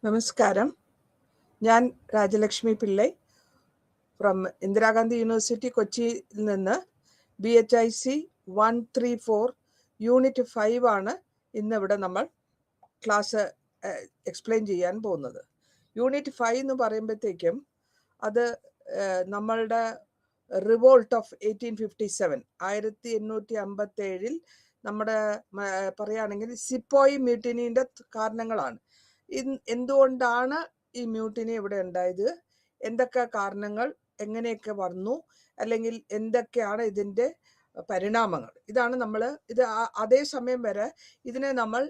നമസ്കാരം. ഞാൻ Rajalakshmi Pillai from Indira Gandhi university കൊച്ചിയിൽ നിന്ന് BHIC 134 യൂണിറ്റ് 5 ആണ് ഇന്നിവിടെ നമ്മൾ ക്ലാസ് എക്സ്പ്ലെയിൻ ചെയ്യാൻ പോകുന്നത്. യൂണിറ്റ് 5 എന്ന് പറയുമ്പോഴത്തേക്കും അത് നമ്മളുടെ റിവോൾട്ട് ഓഫ് 1857 1857 നമ്മുടെ പറയുകയാണെങ്കിൽ സിപ്പോയി മ്യൂട്ടിനിയുടെ കാരണങ്ങളാണ്. എന്തുകൊണ്ടാണ് ഈ മ്യൂട്ടിനി ഇവിടെ ഉണ്ടായത്, എന്തൊക്കെ കാരണങ്ങൾ, എങ്ങനെയൊക്കെ വന്നു, അല്ലെങ്കിൽ എന്തൊക്കെയാണ് ഇതിൻ്റെ പരിണാമങ്ങൾ, ഇതാണ് നമ്മൾ അതേസമയം വരെ ഇതിനെ നമ്മൾ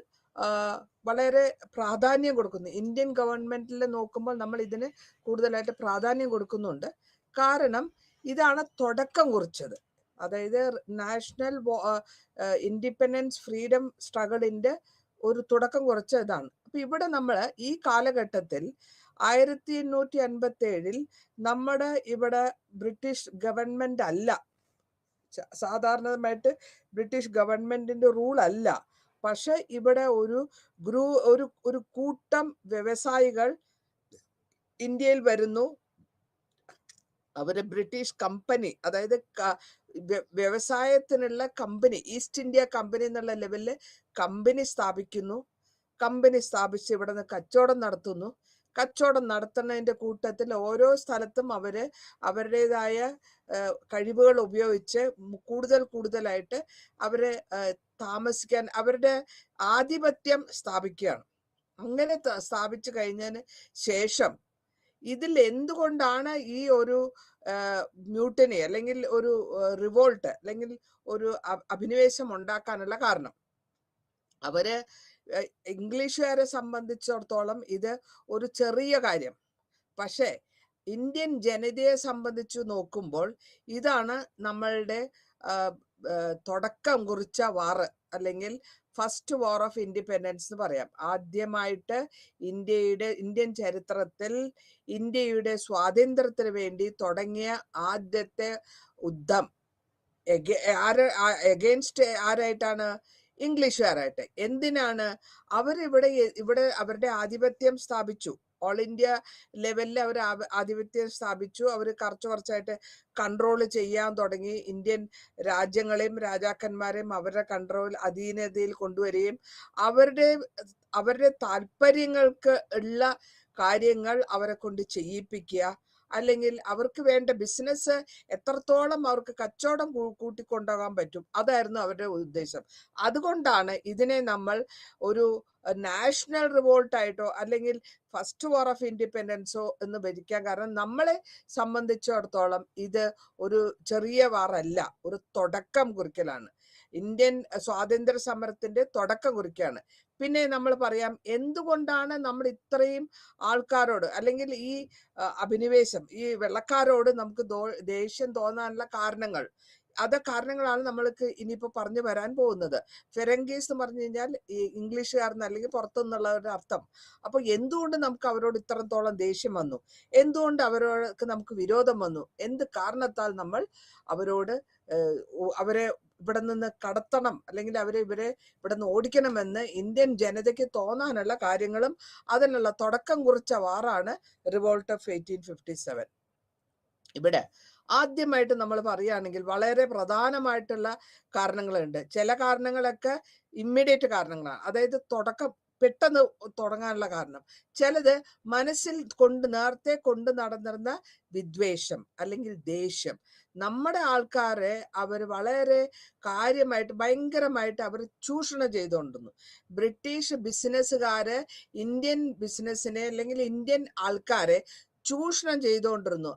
വളരെ പ്രാധാന്യം കൊടുക്കുന്നു. ഇന്ത്യൻ ഗവൺമെൻറ്റിൽ നോക്കുമ്പോൾ നമ്മൾ ഇതിന് കൂടുതലായിട്ട് പ്രാധാന്യം കൊടുക്കുന്നുണ്ട്. കാരണം ഇതാണ് തുടക്കം കുറിച്ചത്. അതായത് നാഷണൽ ഇൻഡിപെൻഡൻസ് ഫ്രീഡം സ്ട്രഗിളിൻ്റെ ഒരു തുടക്കം കുറിച്ച ഇതാണ്. അപ്പം ഇവിടെ നമ്മൾ ഈ കാലഘട്ടത്തിൽ 1857 നമ്മുടെ ഇവിടെ ബ്രിട്ടീഷ് ഗവൺമെൻറ് അല്ല, സാധാരണമായിട്ട് ബ്രിട്ടീഷ് ഗവൺമെൻറ്റിൻ്റെ റൂൾ അല്ല. പക്ഷെ ഇവിടെ ഒരു കൂട്ടം വ്യവസായികൾ ഇന്ത്യയിൽ വരുന്നു. അവര് ബ്രിട്ടീഷ് കമ്പനി, അതായത് വ്യവസായത്തിനുള്ള കമ്പനി, ഈസ്റ്റ് ഇന്ത്യ കമ്പനി എന്നുള്ള ലെവലിൽ കമ്പനി സ്ഥാപിക്കുന്നു. കമ്പനി സ്ഥാപിച്ച് ഇവിടെ നിന്ന് കച്ചവടം നടത്തുന്നു. കച്ചവടം നടത്തുന്നതിൻ്റെ കൂട്ടത്തിൽ ഓരോ സ്ഥലത്തും അവരുടേതായ കഴിവുകൾ ഉപയോഗിച്ച് കൂടുതലായിട്ട് അവരെ താമസിക്കാൻ, അവരുടെ ആധിപത്യം സ്ഥാപിക്കുകയാണ്. അങ്ങനെ സ്ഥാപിച്ചു കഴിഞ്ഞതിന് ശേഷം ഇതിൽ എന്തുകൊണ്ടാണ് ഈ ഒരു മ്യൂട്ടനി അല്ലെങ്കിൽ ഒരു റിവോൾട്ട് അല്ലെങ്കിൽ ഒരു അഭിനിവേശം ഉണ്ടാക്കാനുള്ള കാരണം? അവര് ഇംഗ്ലീഷുകാരെ സംബന്ധിച്ചിടത്തോളം ഇത് ഒരു ചെറിയ കാര്യം. പക്ഷേ ഇന്ത്യൻ ജനതയെ സംബന്ധിച്ചു നോക്കുമ്പോൾ ഇതാണ് നമ്മളുടെ തുടക്കം കുറിച്ച വാറ്, അല്ലെങ്കിൽ ഫസ്റ്റ് വാർ ഓഫ് ഇൻഡിപെൻഡൻസ് എന്ന് പറയാം. ആദ്യമായിട്ട് ഇന്ത്യൻ ചരിത്രത്തിൽ ഇന്ത്യയുടെ സ്വാതന്ത്ര്യത്തിന് വേണ്ടി തുടങ്ങിയ ആദ്യത്തെ യുദ്ധം എഗെയിൻസ്റ്റ് ആരായിട്ടാണ്? ഇംഗ്ലീഷുകാരായിട്ട്. എന്തിനാണ്? അവരിവിടെ അവരുടെ ആധിപത്യം സ്ഥാപിച്ചു. ഓൾ ഇന്ത്യ ലെവലിൽ അവർ ആധിപത്യം സ്ഥാപിച്ചു. അവർ കുറച്ചായിട്ട് കൺട്രോൾ ചെയ്യാൻ തുടങ്ങി. ഇന്ത്യൻ രാജ്യങ്ങളെയും രാജാക്കന്മാരെയും അവരുടെ അധീനതയിൽ കൊണ്ടുവരികയും അവരുടെ താല്പര്യങ്ങൾക്ക് ഉള്ള കാര്യങ്ങൾ അവരെ കൊണ്ട് ചെയ്യിപ്പിക്കുക, അല്ലെങ്കിൽ അവർക്ക് വേണ്ട ബിസിനസ് എത്രത്തോളം അവർക്ക് കച്ചവടം കൂട്ടിക്കൊണ്ടുപോകാൻ പറ്റും, അതായിരുന്നു അവരുടെ ഉദ്ദേശം. അതുകൊണ്ടാണ് ഇതിനെ നമ്മൾ ഒരു നാഷണൽ റിവോൾട്ടായിട്ടോ അല്ലെങ്കിൽ ഫസ്റ്റ് വാർ ഓഫ് ഇൻഡിപെൻഡൻസോ എന്ന് ഭരിക്കാൻ കാരണം, നമ്മളെ സംബന്ധിച്ചിടത്തോളം ഇത് ഒരു ചെറിയ വാറല്ല, ഒരു തുടക്കം കുറിക്കലാണ്. ഇന്ത്യൻ സ്വാതന്ത്ര്യ സമരത്തിന്റെ തുടക്കം കുറിക്കുകയാണ്. പിന്നെ നമ്മൾ പറയാം എന്തുകൊണ്ടാണ് നമ്മൾ ഇത്രയും ആൾക്കാരോട്, അല്ലെങ്കിൽ ഈ അഭിനിവേശം, ഈ വെള്ളക്കാരോട് നമുക്ക് ദേഷ്യം തോന്നാനുള്ള കാരണങ്ങൾ. കാരണങ്ങളാണ് നമ്മൾക്ക് ഇനിയിപ്പോൾ പറഞ്ഞു വരാൻ പോകുന്നത്. ഫെരങ്കീസ് എന്ന് പറഞ്ഞു കഴിഞ്ഞാൽ ഈ ഇംഗ്ലീഷുകാരെന്ന് അല്ലെങ്കിൽ പുറത്തുനിന്നുള്ള ഒരു അർത്ഥം. അപ്പോൾ എന്തുകൊണ്ട് നമുക്ക് അവരോട് ഇത്രത്തോളം ദേഷ്യം വന്നു, എന്തുകൊണ്ട് അവരോട് നമുക്ക് വിരോധം വന്നു, എന്ത് കാരണത്താൽ നമ്മൾ അവരെ ഇവിടെ നിന്ന് കടത്തണം, അല്ലെങ്കിൽ ഇവരെ ഇവിടെ നിന്ന് ഓടിക്കണമെന്ന് ഇന്ത്യൻ ജനതയ്ക്ക് തോന്നാനുള്ള കാര്യങ്ങളും അതിനുള്ള തുടക്കം കുറിച്ച വാറാണ് റിവോൾട്ട് ഓഫ് 1857. ഇവിടെ ആദ്യമായിട്ട് നമ്മൾ പറയുകയാണെങ്കിൽ വളരെ പ്രധാനമായിട്ടുള്ള കാരണങ്ങളുണ്ട്. ചില കാരണങ്ങളൊക്കെ ഇമ്മീഡിയറ്റ് കാരണങ്ങളാണ്, അതായത് പെട്ടെന്ന് തുടങ്ങാനുള്ള കാരണം. ചിലത് മനസ്സിൽ നേരത്തെ കൊണ്ട് നടന്നിരുന്ന വിദ്വേഷം അല്ലെങ്കിൽ ദേഷ്യം. നമ്മുടെ ആൾക്കാരെ അവർ വളരെ ഭയങ്കരമായിട്ട് അവർ ചൂഷണം ചെയ്തുകൊണ്ടിരുന്നു. ബ്രിട്ടീഷ് ബിസിനസ്സുകാര് ഇന്ത്യൻ ബിസിനസ്സിനെ അല്ലെങ്കിൽ ഇന്ത്യൻ ആൾക്കാരെ ചൂഷണം ചെയ്തുകൊണ്ടിരുന്നു.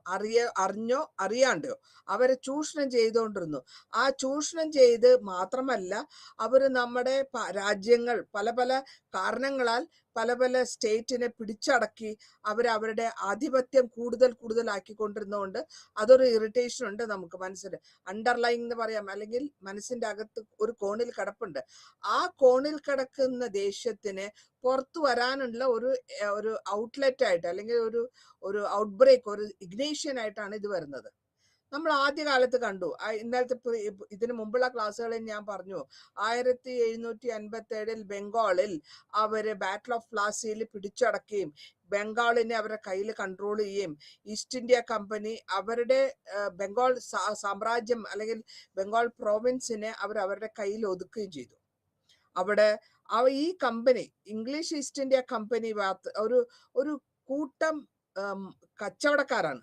അറിഞ്ഞോ അറിയാണ്ടോ അവരെ ചൂഷണം ചെയ്തുകൊണ്ടിരുന്നു. ആ ചൂഷണം ചെയ്ത് മാത്രമല്ല, അവർ നമ്മുടെ രാജ്യങ്ങൾ പല കാരണങ്ങളാൽ പല സ്റ്റേറ്റിനെ പിടിച്ചടക്കി അവരുടെ ആധിപത്യം കൂടുതലാക്കിക്കൊണ്ടിരുന്നതുകൊണ്ട് അതൊരു ഇറിറ്റേഷൻ ഉണ്ട് നമുക്ക് മനസ്സിൽ. അണ്ടർലൈൻ എന്ന് പറയാം, അല്ലെങ്കിൽ മനസ്സിന്റെ അകത്ത് ഒരു കോണിൽ കിടപ്പുണ്ട്. ആ കോണിൽ കിടക്കുന്ന ദേഷ്യത്തിന് പുറത്തു വരാനുള്ള ഒരു ഔട്ട്ലെറ്റ് ആയിട്ട്, അല്ലെങ്കിൽ ഒരു ഔട്ട്ബ്രേക്ക്, ഒരു ഇഗ്നേഷൻ ആയിട്ടാണ് ഇത് വരുന്നത്. നമ്മൾ ആദ്യകാലത്ത് കണ്ടു. ഇന്നലത്തെ ഇതിനു മുമ്പുള്ള ക്ലാസ്സുകളിൽ ഞാൻ പറഞ്ഞു, 1757 ബംഗാളിൽ അവര് ബാറ്റിൽ ഓഫ് പ്ലാസിയിൽ പിടിച്ചടക്കുകയും ബംഗാളിനെ അവരുടെ കയ്യിൽ കൺട്രോൾ ചെയ്യുകയും ഈസ്റ്റ് ഇന്ത്യ കമ്പനി അവരുടെ ബംഗാൾ സാമ്രാജ്യം അല്ലെങ്കിൽ ബംഗാൾ പ്രോവിൻസിനെ അവരുടെ കയ്യിൽ ഒതുക്കുകയും ചെയ്തു. അവിടെ ഈ company, English east India company ഒരു കൂട്ടം കച്ചവടക്കാരാണ്.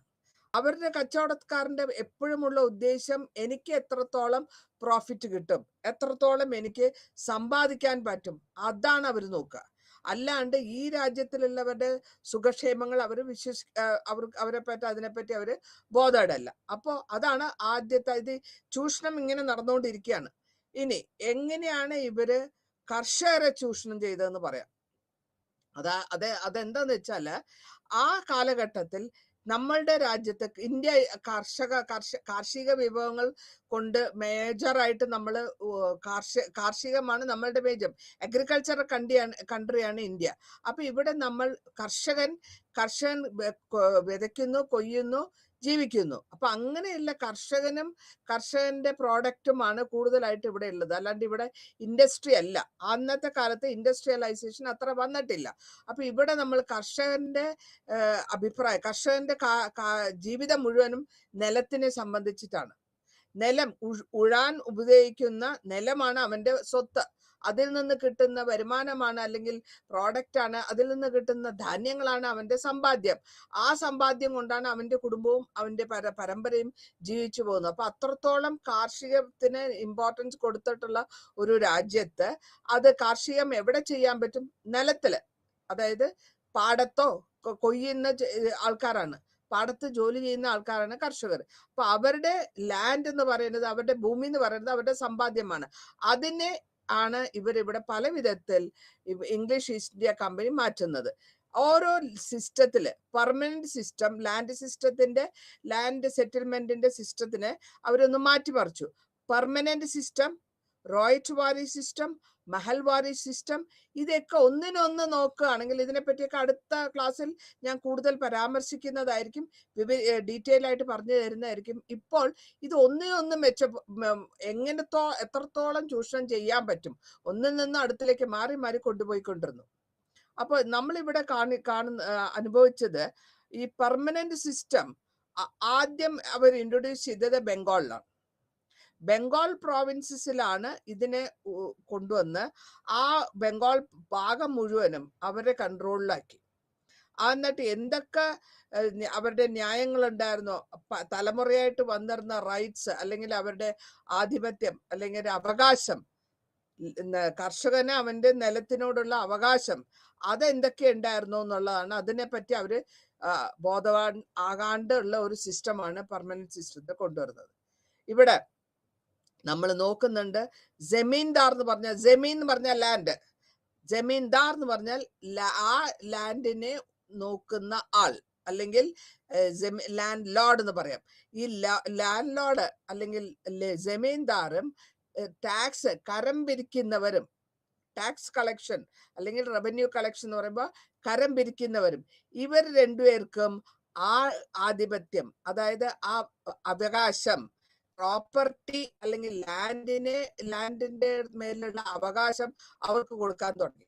അവരുടെ കച്ചവടക്കാരന്റെ എപ്പോഴുമുള്ള ഉദ്ദേശം എനിക്ക് എത്രത്തോളം പ്രോഫിറ്റ് കിട്ടും, എത്രത്തോളം എനിക്ക് സമ്പാദിക്കാൻ പറ്റും, അതാണ് അവർ നോക്കുക. അല്ലാണ്ട് ഈ രാജ്യത്തിലുള്ളവരുടെ സുഖക്ഷേമങ്ങൾ അവർ അവരെ പറ്റി അതിനെപ്പറ്റി അവർ ബോധേഡല്ല. അപ്പോൾ അതാണ് ആദ്യത്തെ ഇത്. ചൂഷണം ഇങ്ങനെ നടന്നുകൊണ്ടിരിക്കുകയാണ്. ഇനി എങ്ങനെയാണ് ഇവര് കർഷകരെ ചൂഷണം ചെയ്തതെന്ന് പറയാം. അതെന്താന്ന് വെച്ചാല് ആ കാലഘട്ടത്തിൽ നമ്മളുടെ രാജ്യത്ത് ഇന്ത്യ കാർഷിക വിഭവങ്ങൾ കൊണ്ട് മേജറായിട്ട് നമ്മൾ കാർഷികമാണ് നമ്മളുടെ മേജർ അഗ്രികൾച്ചറൽ കൺട്രിയാണ് ഇന്ത്യ. അപ്പൊ ഇവിടെ നമ്മൾ കർഷകൻ വിതയ്ക്കുന്നു, കൊയ്യുന്നു, ജീവിക്കുന്നു. അപ്പൊ അങ്ങനെയുള്ള കർഷകന്റെ പ്രോഡക്റ്റുമാണ് കൂടുതലായിട്ട് ഇവിടെ ഉള്ളത്. അല്ലാണ്ട് ഇവിടെ ഇൻഡസ്ട്രി അല്ല. അന്നത്തെ കാലത്ത് ഇൻഡസ്ട്രിയലൈസേഷൻ അത്ര വന്നിട്ടില്ല. അപ്പൊ ഇവിടെ നമ്മൾ കർഷകന്റെ കർഷകന്റെ ജീവിതം മുഴുവനും നിലത്തിനെ സംബന്ധിച്ചിട്ടാണ്. നിലം ഉഴാൻ ഉപയോഗിക്കുന്ന നിലമാണ് അവന്റെ സ്വത്ത്. അതിൽ നിന്ന് കിട്ടുന്ന വരുമാനമാണ് അല്ലെങ്കിൽ പ്രോഡക്റ്റ് ആണ്, അതിൽ നിന്ന് കിട്ടുന്ന ധാന്യങ്ങളാണ് അവന്റെ സമ്പാദ്യം. ആ സമ്പാദ്യം കൊണ്ടാണ് അവന്റെ കുടുംബവും അവന്റെ പരമ്പരയും ജീവിച്ചു പോകുന്നത്. അപ്പൊ അത്രത്തോളം കാർഷികത്തിന് ഇമ്പോർട്ടൻസ് കൊടുത്തിട്ടുള്ള ഒരു രാജ്യത്ത് അത് കാർഷികം എവിടെ ചെയ്യാൻ പറ്റും? നിലത്തില്. അതായത് പാടത്തോ കൊയ്യുന്ന ആൾക്കാരാണ്, പാടത്ത് ജോലി ചെയ്യുന്ന ആൾക്കാരാണ് കർഷകർ. അപ്പൊ അവരുടെ ലാൻഡ് എന്ന് പറയുന്നത്, അവരുടെ ഭൂമി എന്ന് പറയുന്നത് അവരുടെ സമ്പാദ്യമാണ്. അതിനെ ആണ് ഇവരിവിടെ പല വിധത്തിൽ ഇംഗ്ലീഷ് ഈസ്റ്റ് ഇന്ത്യ കമ്പനി മാറ്റുന്നത്. ഓരോ സിസ്റ്റത്തില് പെർമനന്റ് സിസ്റ്റം, ലാൻഡ് സെറ്റിൽമെന്റിന്റെ സിസ്റ്റത്തിനെ അവരൊന്ന് മാറ്റിമറിച്ചു. പെർമനന്റ് സിസ്റ്റം, റോയറ്റ് വാരി സിസ്റ്റം, മഹൽവാരി സിസ്റ്റം, ഇതൊക്കെ ഒന്നിനൊന്ന് നോക്കുകയാണെങ്കിൽ ഇതിനെപ്പറ്റിയൊക്കെ അടുത്ത ക്ലാസ്സിൽ ഞാൻ കൂടുതൽ പരാമർശിക്കുന്നതായിരിക്കും, ഡീറ്റെയിൽ ആയിട്ട് പറഞ്ഞു തരുന്നതായിരിക്കും. ഇപ്പോൾ ഇത് ഒന്നിനൊന്നും എത്രത്തോളം ചൂഷണം ചെയ്യാൻ പറ്റും, ഒന്നിൽ നിന്ന് അടുത്തിലേക്ക് മാറി മാറി കൊണ്ടുപോയിക്കൊണ്ടിരുന്നു. അപ്പൊ നമ്മളിവിടെ അനുഭവിച്ചത് ഈ പെർമനന്റ് സിസ്റ്റം ആദ്യം അവർ ഇൻട്രൊഡ്യൂസ് ചെയ്തത് ബംഗാളിലാണ്. ബംഗാൾ പ്രോവിൻസസിലാണ് ഇതിനെ കൊണ്ടുവന്ന് ആ ബംഗാൾ ഭാഗം മുഴുവനും അവരുടെ കൺട്രോളിലാക്കി. എന്നിട്ട് എന്തൊക്കെ അവരുടെ ന്യായങ്ങളുണ്ടായിരുന്നോ, തലമുറയായിട്ട് വന്നിരുന്ന റൈറ്റ്സ് അല്ലെങ്കിൽ അവരുടെ ആധിപത്യം അല്ലെങ്കിൽ ഒരു അവകാശം, കർഷകന് അവന്റെ നിലത്തിനോടുള്ള അവകാശം, അതെന്തൊക്കെ ഉണ്ടായിരുന്നോ എന്നുള്ളതാണ്. അതിനെപ്പറ്റി അവര് ബോധവാൻ ആകാണ്ടുള്ള ഒരു സിസ്റ്റമാണ് പെർമനന്റ് സിസ്റ്റത്തെ കൊണ്ടുവരുന്നത്. ഇവിടെ നമ്മൾ നോക്കുന്നുണ്ട് ജമീൻദാർ എന്ന് പറഞ്ഞാൽ, ജമീൻ എന്ന് പറഞ്ഞാൽ ലാൻഡ്, ജമീൻദാർ എന്ന് പറഞ്ഞാൽ ആ ലാൻഡിനെ നോക്കുന്ന ആൾ, അല്ലെങ്കിൽ ലാൻഡ് ലോർഡ് എന്ന് പറയാം. ഈ ലാൻഡ് ലോർഡ് അല്ലെങ്കിൽ ജമീൻദാറും ടാക്സ് കരം പിരിക്കുന്നവരും, ടാക്സ് കളക്ഷൻ അല്ലെങ്കിൽ റവന്യൂ കളക്ഷൻ എന്ന് പറയുമ്പോൾ കരം പിരിക്കുന്നവരും, ഇവർ രണ്ടുപേർക്കും ആ ആധിപത്യം, അതായത് ആ അവകാശം, പ്രോപ്പർട്ടി അല്ലെങ്കിൽ ലാൻഡിന്റെ മേലുള്ള അവകാശം അവർക്ക് കൊടുക്കാൻ തുടങ്ങി.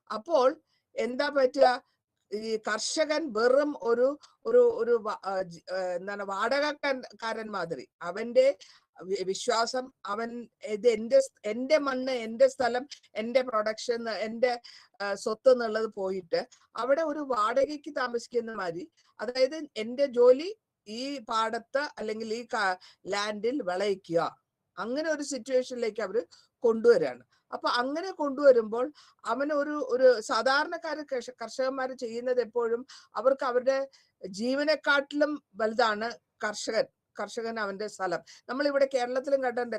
അപ്പോൾ എന്താ പറ്റുക? ഈ കർഷകൻ വെറും ഒരു എന്താണ് വാടകക്കാരൻ മാതിരി, അവന്റെ വിശ്വാസം, അവൻ ഇത് എന്റെ മണ്ണ്, എന്റെ സ്ഥലം, എന്റെ പ്രൊഡക്ഷൻ, എന്റെ സ്വത്ത് എന്നുള്ളത് പോയിട്ട് അവിടെ ഒരു വാടകയ്ക്ക് താമസിക്കുന്ന മാതിരി, അതായത് എന്റെ ജോലി ഈ പാടത്ത് അല്ലെങ്കിൽ ഈ ലാൻഡിൽ വിളയിക്കുക, അങ്ങനെ ഒരു സിറ്റുവേഷനിലേക്ക് അവർ കൊണ്ടുവരികയാണ്. അപ്പൊ അങ്ങനെ കൊണ്ടുവരുമ്പോൾ അവന് ഒരു സാധാരണക്കാര് കർഷകന്മാർ ചെയ്യുന്നത് എപ്പോഴും അവർക്ക് അവരുടെ ജീവനെക്കാട്ടിലും വലുതാണ് കർഷകൻ അവന്റെ സ്ഥലം. നമ്മളിവിടെ കേരളത്തിലും കണ്ടിട്ടുണ്ട്,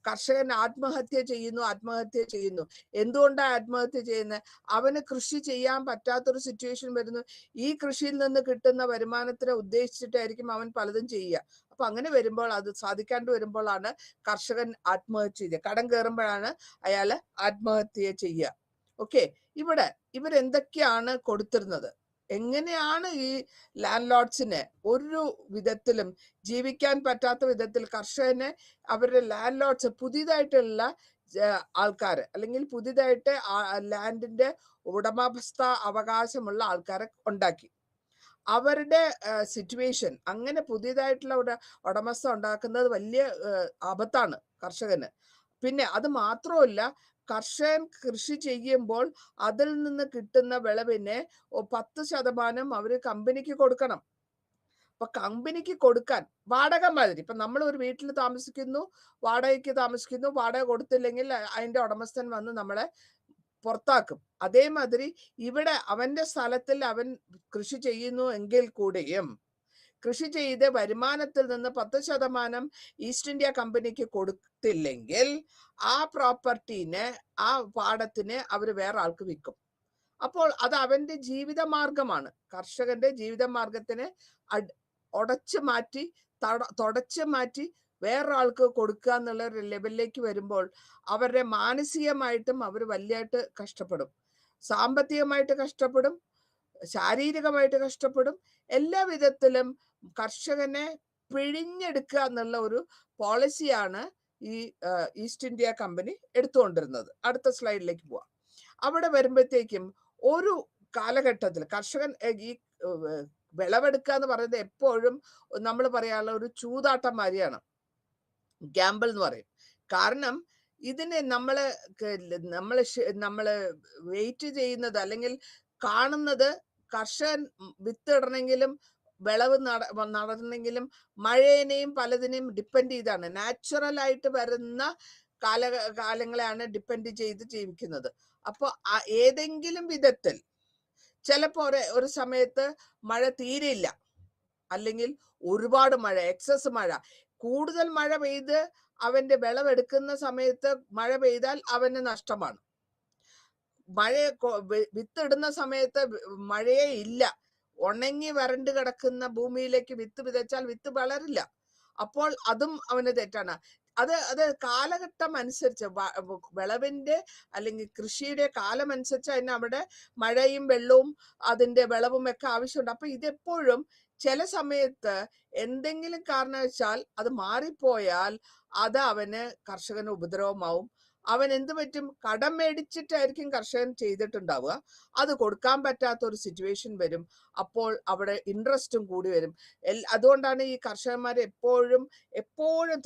കർഷകൻ ആത്മഹത്യ ചെയ്യുന്നു. എന്തുകൊണ്ടാണ് ആത്മഹത്യ ചെയ്യുന്നത്? അവന് കൃഷി ചെയ്യാൻ പറ്റാത്തൊരു സിറ്റുവേഷൻ വരുന്നു. ഈ കൃഷിയിൽ നിന്ന് കിട്ടുന്ന വരുമാനത്തിനെ ഉദ്ദേശിച്ചിട്ടായിരിക്കും അവൻ പലതും ചെയ്യുക. അപ്പൊ അങ്ങനെ വരുമ്പോൾ, അത് സാധിക്കാണ്ട് വരുമ്പോഴാണ് കർഷകൻ ആത്മഹത്യ ചെയ്യുക. കടം കയറുമ്പോഴാണ് അയാള് ആത്മഹത്യ ചെയ്യുക. ഓക്കെ, ഇവരെന്തൊക്കെയാണ് കൊടുത്തിരുന്നത്? എങ്ങനെയാണ് ഈ ലാൻഡ് ലോർഡ്സിനെ ഒരു വിധത്തിലും ജീവിക്കാൻ പറ്റാത്ത വിധത്തിൽ കർഷകനെ അവരുടെ ലാൻഡ് ലോർഡ്സ് പുതിയതായിട്ടുള്ള ആൾക്കാര് അല്ലെങ്കിൽ പുതിയതായിട്ട് ലാൻഡിന്റെ ഉടമസ്ഥ അവകാശമുള്ള ആൾക്കാരെ ഉണ്ടാക്കി. അവരുടെ സിറ്റുവേഷൻ അങ്ങനെ പുതിയതായിട്ടുള്ള ഉടമസ്ഥ ഉണ്ടാക്കുന്നത് വലിയ ആപത്താണ് കർഷകന്. പിന്നെ അത് മാത്രമല്ല, കർഷകൻ കൃഷി ചെയ്യുമ്പോൾ അതിൽ നിന്ന് കിട്ടുന്ന വിളവിനെ 10% അവര് കമ്പനിക്ക് കൊടുക്കണം. അപ്പൊ കമ്പനിക്ക് കൊടുക്കാൻ വാടക മാതിരി, ഇപ്പൊ നമ്മൾ ഒരു വീട്ടിൽ താമസിക്കുന്നു, വാടകയ്ക്ക് താമസിക്കുന്നു, വാടക കൊടുത്തില്ലെങ്കിൽ അതിന്റെ ഉടമസ്ഥൻ വന്ന് നമ്മളെ പുറത്താക്കും. അതേമാതിരി ഇവിടെ അവന്റെ സ്ഥലത്തിൽ അവൻ കൃഷി ചെയ്യുന്നു എങ്കിൽ കൂടിയും കൃഷി ചെയ്ത് വരുമാനത്തിൽ നിന്ന് 10% ഈസ്റ്റ് ഇന്ത്യ കമ്പനിക്ക് കൊടുത്തില്ലെങ്കിൽ ആ പ്രോപ്പർട്ടീനെ, ആ പാടത്തിനെ അവർ വേറെ ആൾക്ക് വിൽക്കും. അപ്പോൾ അത് അവന്റെ ജീവിത മാർഗമാണ്. കർഷകന്റെ ജീവിത മാർഗത്തിനെ തുടച്ചു മാറ്റി വേറൊരാൾക്ക് കൊടുക്കുക എന്നുള്ള ഒരു ലെവലിലേക്ക് വരുമ്പോൾ അവരുടെ മാനസികമായിട്ടും അവർ വലിയായിട്ട് കഷ്ടപ്പെടും, സാമ്പത്തികമായിട്ട് കഷ്ടപ്പെടും, ശാരീരികമായിട്ട് കഷ്ടപ്പെടും. എല്ലാ വിധത്തിലും കർഷകനെ പിഴിഞ്ഞെടുക്കുക എന്നുള്ള ഒരു പോളിസിയാണ് ഈ ഈസ്റ്റ് ഇന്ത്യ കമ്പനി എടുത്തുകൊണ്ടിരുന്നത്. അടുത്ത സ്ലൈഡിലേക്ക് പോവാം. അവിടെ വരുമ്പോഴത്തേക്കും ഒരു കാലഘട്ടത്തിൽ കർഷകൻ ഈ വിളവെടുക്കുക എന്ന് പറയുന്നത് എപ്പോഴും നമ്മൾ പറയാനുള്ള ഒരു ചൂതാട്ടം മാതിരിയാണ്, ഗാമ്പിൾ എന്ന് പറയും. കാരണം ഇതിനെ നമ്മള് വെയിറ്റ് ചെയ്യുന്നത് അല്ലെങ്കിൽ കാണുന്നത്, കർഷകൻ വിത്തിടണമെങ്കിലും വിളവ് നടണമെങ്കിലും മഴേനെയും പലതിനെയും ഡിപ്പെൻഡ് ചെയ്താണ്, നാച്ചുറൽ ആയിട്ട് വരുന്ന കാലങ്ങളെയാണ് ഡിപ്പെൻഡ് ചെയ്ത് ജീവിക്കുന്നത്. അപ്പൊ ഏതെങ്കിലും വിധത്തിൽ ചിലപ്പോ ഒരു സമയത്ത് മഴ തീരെയില്ല, അല്ലെങ്കിൽ ഒരുപാട് മഴ, എക്സസ് മഴ, കൂടുതൽ മഴ പെയ്ത് അവന്റെ വിളവെടുക്കുന്ന സമയത്ത് മഴ പെയ്താൽ അവന് നഷ്ടമാണ്. വിത്തിടുന്ന സമയത്ത് മഴയേ ഇല്ല, ഉണങ്ങി വരണ്ട് കിടക്കുന്ന ഭൂമിയിലേക്ക് വിത്ത് വിതച്ചാൽ വിത്ത് വളരില്ല. അപ്പോൾ അതും അവന് തെറ്റാണ്. അത് കാലഘട്ടം അനുസരിച്ച് വിളവിന്റെ അല്ലെങ്കിൽ കൃഷിയുടെ കാലം അനുസരിച്ച് അതിന് അവിടെ മഴയും വെള്ളവും അതിന്റെ വിളവും ഒക്കെ ആവശ്യമുണ്ട്. അപ്പൊ ഇതെപ്പോഴും ചില സമയത്ത് എന്തെങ്കിലും കാരണവശാൽ അത് മാറിപ്പോയാൽ അത് അവന് കർഷകന് ഉപദ്രവമാവും. അവൻ എന്ത് പറ്റും, കടം മേടിച്ചിട്ടായിരിക്കും കർഷകൻ ചെയ്തിട്ടുണ്ടാവുക, അത് കൊടുക്കാൻ പറ്റാത്ത ഒരു സിറ്റുവേഷൻ വരും. അപ്പോൾ അവിടെ ഇൻട്രസ്റ്റും കൂടി വരും. അതുകൊണ്ടാണ് ഈ കർഷകന്മാർ എപ്പോഴും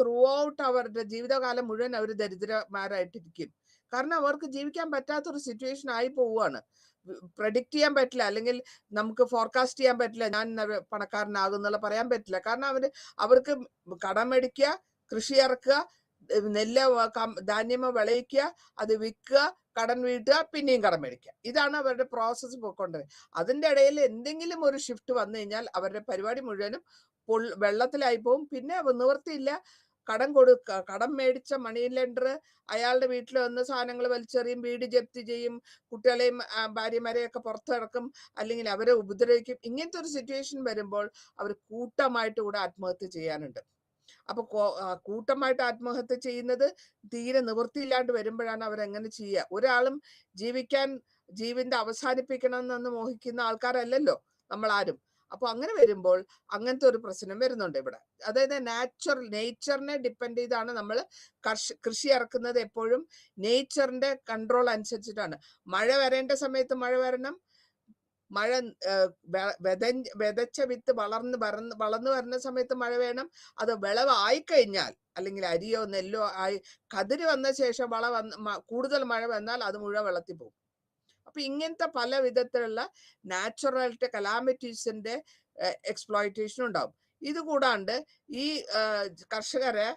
ത്രൂ ഔട്ട് അവരുടെ ജീവിതകാലം മുഴുവൻ അവർ ദരിദ്രന്മാരായിട്ടിരിക്കും. കാരണം അവർക്ക് ജീവിക്കാൻ പറ്റാത്തൊരു സിറ്റുവേഷൻ ആയി പോവുകയാണ്. പ്രഡിക്റ്റ് ചെയ്യാൻ പറ്റില്ല, അല്ലെങ്കിൽ നമുക്ക് ഫോർകാസ്റ്റ് ചെയ്യാൻ പറ്റില്ല ഞാൻ പണക്കാരനാകുന്നുള്ള പറയാൻ പറ്റില്ല. കാരണം അവർക്ക് കടം മേടിക്കുക, കൃഷി ഇറക്കുക, നെല്ല് ധാന്യമോ വിളയിക്കുക, അത് വിൽക്കുക, കടം വീട്ടുക, പിന്നെയും കടം മേടിക്കുക. ഇതാണ് അവരുടെ പ്രോസസ്സ് പോയിക്കൊണ്ടിരുന്നത്. അതിന്റെ ഇടയിൽ എന്തെങ്കിലും ഒരു ഷിഫ്റ്റ് വന്നു കഴിഞ്ഞാൽ അവരുടെ പരിപാടി മുഴുവനും വെള്ളത്തിലായി പോവും. പിന്നെ നിവൃത്തിയില്ല, കടം മേടിച്ച മണി ലെൻഡർ അയാളുടെ വീട്ടിൽ വന്ന് സാധനങ്ങൾ വലിച്ചെറിയും, വീട് ജപ്തി ചെയ്യും, കുട്ടികളെയും ഭാര്യമാരെയും ഒക്കെ പുറത്തു കിടക്കും, അല്ലെങ്കിൽ അവരെ ഉപദ്രവിക്കും. ഇങ്ങനത്തെ ഒരു സിറ്റുവേഷൻ വരുമ്പോൾ അവർ കൂട്ടമായിട്ട് കൂടെ ആത്മഹത്യ ചെയ്യാനുണ്ട്. അപ്പൊ കൂട്ടമായിട്ട് ആത്മഹത്യ ചെയ്യുന്നത് തീരെ നിവൃത്തിയില്ലാണ്ട് വരുമ്പോഴാണ് അവരെങ്ങനെ ചെയ്യുക. ഒരാളും ജീവന്റെ അവസാനിപ്പിക്കണമെന്ന് മോഹിക്കുന്ന ആൾക്കാരല്ലല്ലോ നമ്മളാരും. അപ്പൊ അങ്ങനെ വരുമ്പോൾ അങ്ങനത്തെ ഒരു പ്രശ്നം വരുന്നുണ്ട് ഇവിടെ. അതായത് നേച്ചറിനെ ഡിപ്പെൻഡ് ചെയ്താണ് നമ്മൾ കൃഷി ഇറക്കുന്നത്. എപ്പോഴും നേച്ചറിന്റെ കൺട്രോൾ അനുസരിച്ചിട്ടാണ്. മഴ വരേണ്ട സമയത്ത് മഴ വരണം, മഴ വിതച്ച വിത്ത് വളർന്നു വരുന്ന സമയത്ത് മഴ വേണം. അത് വിളവായിക്കഴിഞ്ഞാൽ, അല്ലെങ്കിൽ അരിയോ നെല്ലോ ആയി കതിര് വന്ന ശേഷം കൂടുതൽ മഴ വന്നാൽ അത് മുഴുവൻ വെള്ളത്തിൽ പോകും. അപ്പൊ ഇങ്ങനത്തെ പല വിധത്തിലുള്ള നാച്ചുറാലിറ്റി കലാമിറ്റീസിന്റെ എക്സ്പ്ലോയിറ്റേഷൻ ഉണ്ടാവും. ഇത് കൂടാണ്ട് ഈ കർഷകരെ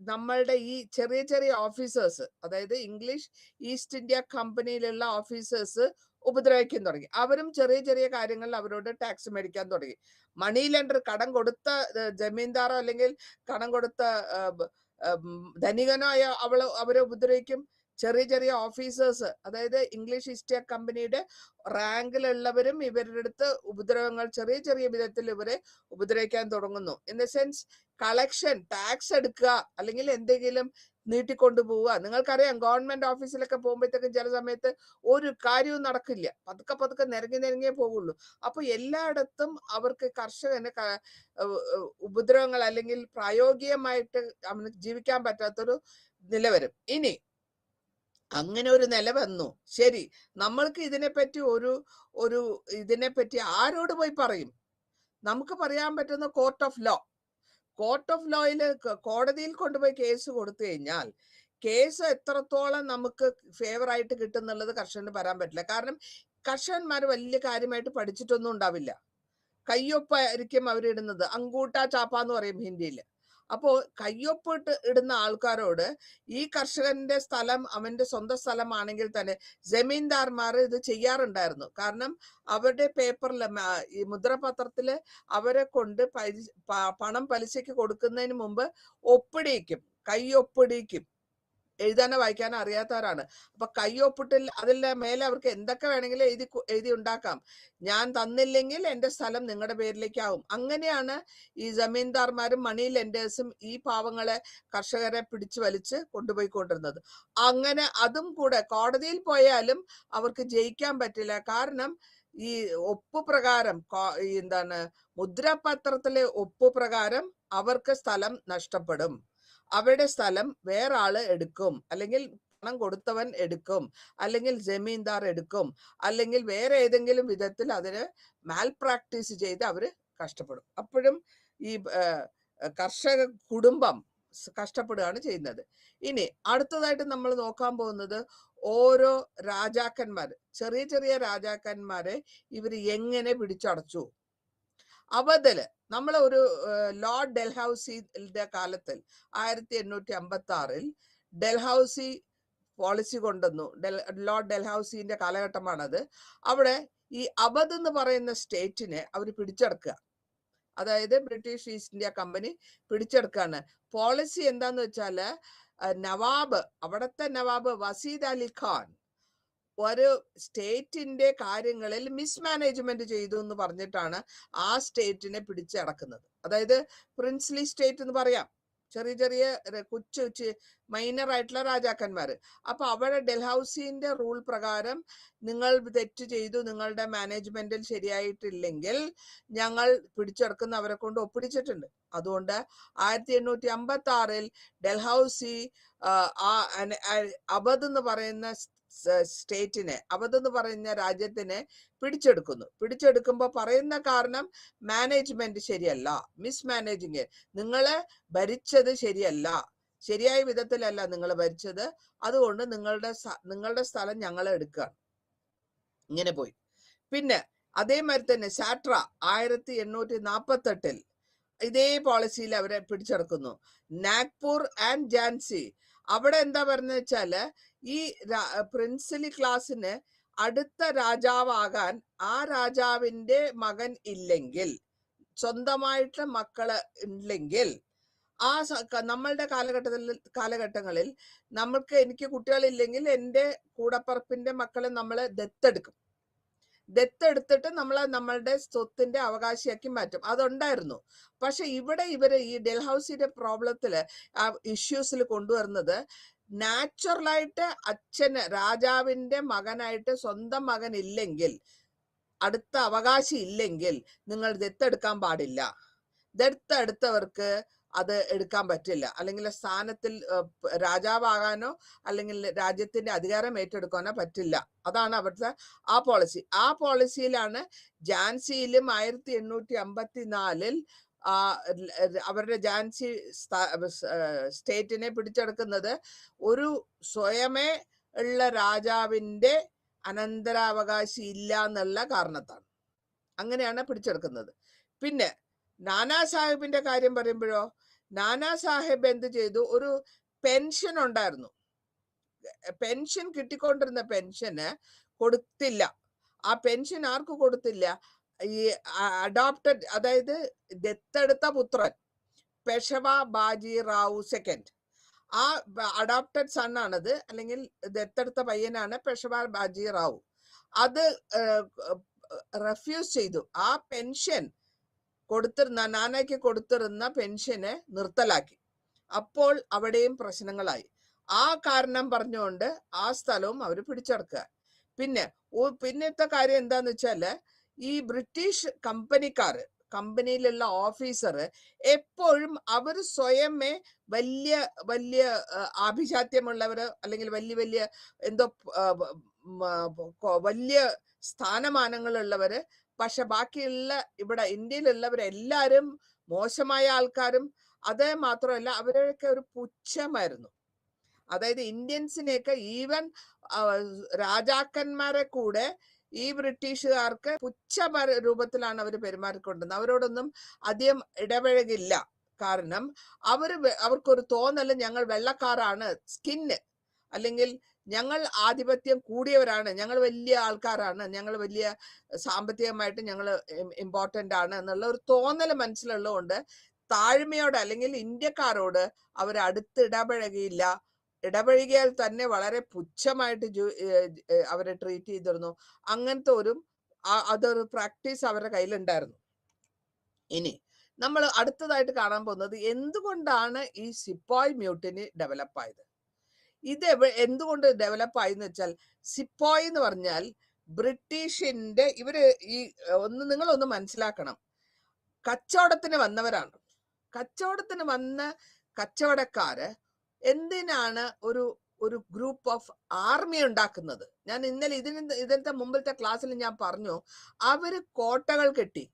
നമ്മളുടെ ഈ ചെറിയ ചെറിയ ഓഫീസേഴ്സ്, അതായത് ഇംഗ്ലീഷ് ഈസ്റ്റ് ഇന്ത്യ കമ്പനിയിലുള്ള ഓഫീസേഴ്സ് ഉപദ്രവിക്കാൻ തുടങ്ങി. അവരും ചെറിയ ചെറിയ കാര്യങ്ങളിൽ അവരോട് ടാക്സ് മേടിക്കാൻ തുടങ്ങി. മണി ലെൻഡർ, കടം കൊടുത്ത ജമീന്ദാറോ അല്ലെങ്കിൽ കടം കൊടുത്ത ധനികനോ ആയ അവരെ ഉപദ്രവിക്കും. ചെറിയ ചെറിയ ഓഫീസേഴ്സ്, അതായത് ഇംഗ്ലീഷ് ഈസ്റ്റ് ഇന്ത്യ കമ്പനിയുടെ റാങ്കിലുള്ളവരും ഇവരുടെ അടുത്ത് ഉപദ്രവങ്ങൾ ചെറിയ ചെറിയ വിധത്തിൽ ഇവരെ ഉപദ്രവിക്കാൻ തുടങ്ങുന്നു. In the sense collection, tax എടുക്കുക, അല്ലെങ്കിൽ എന്തെങ്കിലും നീട്ടിക്കൊണ്ടു പോവുക. നിങ്ങൾക്കറിയാം ഗവൺമെന്റ് ഓഫീസിലൊക്കെ പോകുമ്പോഴത്തേക്കും ചില സമയത്ത് ഒരു കാര്യവും നടക്കില്ല. പതുക്കെ പതുക്കെ നിരങ്ങിയേ പോകുള്ളൂ. അപ്പൊ എല്ലായിടത്തും അവർക്ക് കർഷകന് ഉപദ്രവങ്ങൾ അല്ലെങ്കിൽ പ്രായോഗികമായിട്ട് അവന് ജീവിക്കാൻ പറ്റാത്തൊരു നില വരും. ഇനി അങ്ങനെ ഒരു നില വന്നു. ശരി, നമ്മൾക്ക് ഇതിനെപ്പറ്റി ഇതിനെപ്പറ്റി ആരോട് പോയി പറയും? നമുക്ക് പറയാൻ പറ്റുന്ന court of law. Court of ലോയിൽ കോടതിയിൽ കൊണ്ടുപോയി കേസ് കൊടുത്തു കഴിഞ്ഞാൽ കേസ് എത്രത്തോളം നമുക്ക് ഫേവർ ആയിട്ട് കിട്ടുന്നുള്ളത് കർഷകന് പറയാൻ പറ്റില്ല. കാരണം കർഷകന്മാർ വലിയ കാര്യമായിട്ട് പഠിച്ചിട്ടൊന്നും ഉണ്ടാവില്ല. കയ്യൊപ്പായിരിക്കും അവരിടുന്നത്. അങ്കൂട്ട ചാപ്പ എന്ന് പറയും ഹിന്ദിയിൽ. അപ്പോൾ കയ്യൊപ്പിട്ട് ഇടുന്ന ആൾക്കാരോട് ഈ കർഷകന്റെ സ്ഥലം അവന്റെ സ്വന്തം സ്ഥലമാണെങ്കിൽ തന്നെ ജമീന്ദാർമാർ ഇത് ചെയ്യാറുണ്ടായിരുന്നു. കാരണം അവരുടെ പേപ്പറിൽ ഈ മുദ്രപത്രത്തില് അവരെ കൊണ്ട് പണം പലിശയ്ക്ക് കൊടുക്കുന്നതിന് മുമ്പ് ഒപ്പിടിയിക്കും, കയ്യൊപ്പിടിക്കും. എഴുതാനോ വായിക്കാനോ അറിയാത്തവരാണ്. അപ്പൊ കയ്യൊപ്പിട്ടിൽ അതിന്റെ മേലെ അവർക്ക് എന്തൊക്കെ വേണമെങ്കിലും എഴുതി ഉണ്ടാക്കാം. ഞാൻ തന്നില്ലെങ്കിൽ എന്റെ സ്ഥലം നിങ്ങളുടെ പേരിലേക്കാവും. അങ്ങനെയാണ് ഈ ജമീന്ദാർമാരും മണി ലെൻഡേഴ്സും ഈ പാവങ്ങളെ കർഷകരെ പിടിച്ചു വലിച്ച് കൊണ്ടുപോയിക്കൊണ്ടിരുന്നത്. അങ്ങനെ അതും കൂടെ കോടതിയിൽ പോയാലും അവർക്ക് ജയിക്കാൻ പറ്റില്ല. കാരണം ഈ ഒപ്പ് പ്രകാരം മുദ്രപത്രത്തിലെ ഒപ്പ് പ്രകാരം അവർക്ക് സ്ഥലം നഷ്ടപ്പെടും. അവരുടെ സ്ഥലം വേറെ ആള് എടുക്കും, അല്ലെങ്കിൽ പണം കൊടുത്തവൻ എടുക്കും, അല്ലെങ്കിൽ ജമീന്ദാർ എടുക്കും, അല്ലെങ്കിൽ വേറെ ഏതെങ്കിലും വിധത്തിൽ അതിന് മാൽ പ്രാക്ടീസ് ചെയ്ത് അവര് കഷ്ടപ്പെടും. അപ്പോഴും ഈ കർഷക കുടുംബം കഷ്ടപ്പെടുകയാണ് ചെയ്യുന്നത്. ഇനി അടുത്തതായിട്ട് നമ്മൾ നോക്കാൻ പോകുന്നത് ഓരോ രാജാക്കന്മാർ, ചെറിയ ചെറിയ രാജാക്കന്മാരെ ഇവർ എങ്ങനെ പിടിച്ചടച്ചു. അവതില് നമ്മൾ ഒരു ലോർഡ് ഡൽഹൌസിയുടെ കാലത്തിൽ 1856 ഡൽഹൌസി പോളിസി കൊണ്ടുവന്നു. ലോർഡ് ഡൽഹൌസിന്റെ കാലഘട്ടമാണത്. അവിടെ ഈ അവധ് എന്ന് പറയുന്ന സ്റ്റേറ്റിനെ അവർ പിടിച്ചെടുക്കുക. അതായത് ബ്രിട്ടീഷ് ഈസ്റ്റ് ഇന്ത്യ കമ്പനി പിടിച്ചെടുക്കാണ്. പോളിസി എന്താന്ന് വെച്ചാല് നവാബ്, അവിടത്തെ നവാബ് വസീദ് അലി ഖാൻ ഒരു സ്റ്റേറ്റിന്റെ കാര്യങ്ങളിൽ മിസ്മാനേജ്മെന്റ് ചെയ്തു എന്ന് പറഞ്ഞിട്ടാണ് ആ സ്റ്റേറ്റിനെ പിടിച്ചടക്കുന്നത്. അതായത് പ്രിൻസ്ലി സ്റ്റേറ്റ് എന്ന് പറയാം, ചെറിയ ചെറിയ കൊച്ചു മൈനർ ആയിട്ടുള്ള രാജാക്കന്മാര്. അപ്പൊ അവിടെ ഡൽഹൌസിന്റെ റൂൾ പ്രകാരം നിങ്ങൾ തെറ്റ് ചെയ്തു, നിങ്ങളുടെ മാനേജ്മെന്റിൽ ശരിയായിട്ടില്ലെങ്കിൽ ഞങ്ങൾ പിടിച്ചെടുക്കുന്ന അവരെ കൊണ്ട് ഒപ്പിടിച്ചിട്ടുണ്ട്. അതുകൊണ്ട് 1856 ഡൽഹൌസി അവധ് എന്ന് പറയുന്ന സ്റ്റേറ്റിനെ, അവധ് എന്ന് പറയുന്ന രാജ്യത്തിനെ പിടിച്ചെടുക്കുമ്പോ പറയുന്ന കാരണം മാനേജ്മെന്റ് ശരിയല്ല, മിസ്മാനേജിങ്, നിങ്ങളെ ഭരിച്ചത് ശരിയല്ല, ശരിയായ വിധത്തിലല്ല നിങ്ങൾ ഭരിച്ചത്, അതുകൊണ്ട് നിങ്ങളുടെ സ്ഥലം ഞങ്ങൾ എടുക്കുകയാണ്. ഇങ്ങനെ പോയി. പിന്നെ അതേമാതിരി തന്നെ സാട്ര 1848 ഇതേ പോളിസിയിൽ അവരെ പിടിച്ചെടുക്കുന്നു. നാഗ്പൂർ ആൻഡ് ഝാൻസി, അവിടെ എന്താ പറഞ്ഞ വെച്ചാല് ഈ പ്രിൻസിലി ക്ലാസ്സിന് അടുത്ത രാജാവാകാൻ ആ രാജാവിന്റെ മകൻ ഇല്ലെങ്കിൽ, സ്വന്തമായിട്ട് മക്കള് ഇല്ലെങ്കിൽ, ആ നമ്മളുടെ കാലഘട്ടങ്ങളിൽ എനിക്ക് കുട്ടികളില്ലെങ്കിൽ എൻ്റെ കൂടപ്പറപ്പിന്റെ മക്കളെ നമ്മള് ദത്തെടുത്തിട്ട് നമ്മളുടെ സ്വത്തിന്റെ അവകാശിയാക്കി മാറ്റും. അതുണ്ടായിരുന്നു. പക്ഷെ ഇവിടെ ഈ ഡൽഹൌസിയുടെ പ്രോബ്ലത്തില് ഇഷ്യൂസിൽ കൊണ്ടുവരുന്നത് നാച്ചുറലായിട്ട് അച്ഛന്, രാജാവിന്റെ മകനായിട്ട് സ്വന്തം മകൻ ഇല്ലെങ്കിൽ, അടുത്ത അവകാശി ഇല്ലെങ്കിൽ നിങ്ങൾ ദത്തെടുക്കാൻ പാടില്ല. ദത്തെടുത്തവർക്ക് അത് എടുക്കാൻ പറ്റില്ല, അല്ലെങ്കിൽ സ്ഥാനത്തിൽ രാജാവാകാനോ അല്ലെങ്കിൽ രാജ്യത്തിന്റെ അധികാരം ഏറ്റെടുക്കാനോ പറ്റില്ല. അതാണ് അവിടുത്തെ ആ പോളിസി. ആ പോളിസിയിലാണ് ഝാൻസിയിലും 1854 അവരുടെ ഝാൻസി സ്റ്റേറ്റിനെ പിടിച്ചെടുക്കുന്നത് ഒരു സ്വയമേ ഉള്ള രാജാവിന്റെ അനന്തരാവകാശി ഇല്ല എന്നുള്ള കാരണത്താണ്. അങ്ങനെയാണ് പിടിച്ചെടുക്കുന്നത്. പിന്നെ നാനാ സാഹിബിന്റെ കാര്യം പറയുമ്പോഴോ, നാനാ സാഹിബ് എന്ത് ചെയ്തു, ഒരു പെൻഷൻ ഉണ്ടായിരുന്നു. പെൻഷൻ കിട്ടിക്കൊണ്ടിരുന്ന പെൻഷന് കൊടുത്തില്ല. ആ പെൻഷൻ ആർക്ക് കൊടുത്തില്ല? ഈ അഡോപ്റ്റഡ്, അതായത് ദത്തെടുത്ത പുത്രൻ പെഷവ ബാജി റാവു സെക്കൻഡ്, ആ അഡോപ്റ്റഡ് സൺ ആണത്, അല്ലെങ്കിൽ ദത്തെടുത്ത പയ്യനാണ് പെഷവ ബാജി റാവു. അത് റെഫ്യൂസ് ചെയ്തു. ആ പെൻഷൻ നാനാക്ക് കൊടുത്തിരുന്ന പെൻഷന് നിർത്തലാക്കി. അപ്പോൾ അവിടെയും പ്രശ്നങ്ങളായി. ആ കാരണം പറഞ്ഞുകൊണ്ട് ആ സ്ഥലവും അവർ പിടിച്ചെടുക്കുക. പിന്നെ പിന്നത്തെ കാര്യം എന്താന്ന് വെച്ചാല്, ഈ ബ്രിട്ടീഷ് കമ്പനിയിലുള്ള ഓഫീസർ എപ്പോഴും അവർ സ്വയമേ വലിയ വലിയ ആഭിജാത്യമുള്ളവർ, അല്ലെങ്കിൽ വലിയ വലിയ എന്തോ വലിയ സ്ഥാനമാനങ്ങളുള്ളവര്, പക്ഷെ ബാക്കിയുള്ള ഇവിടെ ഇന്ത്യയിലുള്ളവരെല്ലാരും മോശമായ ആൾക്കാരും. അത് മാത്രമല്ല, അവരൊക്കെ ഒരു പുച്ഛമായിരുന്നു. അതായത് ഇന്ത്യൻസിനെയൊക്കെ, ഈവൻ രാജാക്കന്മാരെ കൂടെ ഈ ബ്രിട്ടീഷുകാർക്ക് രൂപത്തിലാണ് അവർ പെരുമാറിക്കൊണ്ടിരുന്നത്. അവരോടൊന്നും അധികം ഇടപഴകില്ല. കാരണം അവർക്കൊരു തോന്നല്, ഞങ്ങൾ വെള്ളക്കാരാണ്, സ്കിന്ന്, അല്ലെങ്കിൽ ഞങ്ങൾ ആധിപത്യം കൂടിയവരാണ്, ഞങ്ങൾ വലിയ ആൾക്കാരാണ്, ഞങ്ങൾ വലിയ സാമ്പത്തികമായിട്ട് ഞങ്ങൾ ഇമ്പോർട്ടൻ്റ് ആണ് എന്നുള്ള ഒരു തോന്നൽ മനസ്സിലുള്ളതുകൊണ്ട് താഴ്മയോട്, അല്ലെങ്കിൽ ഇന്ത്യക്കാരോട് അവർ അടുത്ത് ഇടപഴകിയില്ല. ഇടപഴകിയാൽ തന്നെ വളരെ പുച്ഛമായിട്ട് അവരെ ട്രീറ്റ് ചെയ്തിരുന്നു. അങ്ങനത്തെ അതൊരു പ്രാക്ടീസ് അവരുടെ കയ്യിലുണ്ടായിരുന്നു. ഇനി നമ്മൾ അടുത്തതായിട്ട് കാണാൻ പോകുന്നത്, എന്തുകൊണ്ടാണ് ഈ സിപ്പോയ് മ്യൂട്ടിനി ഡെവലപ്പ് ആയത്. ഇത് എന്തുകൊണ്ട് ഡെവലപ്പ് ആയെന്ന് വെച്ചാൽ, സിപ്പോയ് എന്ന് പറഞ്ഞാൽ ബ്രിട്ടീഷിന്റെ, ഇവര് നിങ്ങളൊന്ന് മനസ്സിലാക്കണം, കച്ചവടത്തിന് വന്നവരാണ്. കച്ചവടത്തിന് വന്ന കച്ചവടക്കാര് എന്തിനാണ് ഒരു ഗ്രൂപ്പ് ഓഫ് ആർമി ഉണ്ടാക്കുന്നത്? ഞാൻ ഇന്നലെ ഇതിന്റെ മുമ്പത്തെ ക്ലാസ്സിൽ ഞാൻ പറഞ്ഞു, അവര് കോട്ടകൾ കെട്ടി,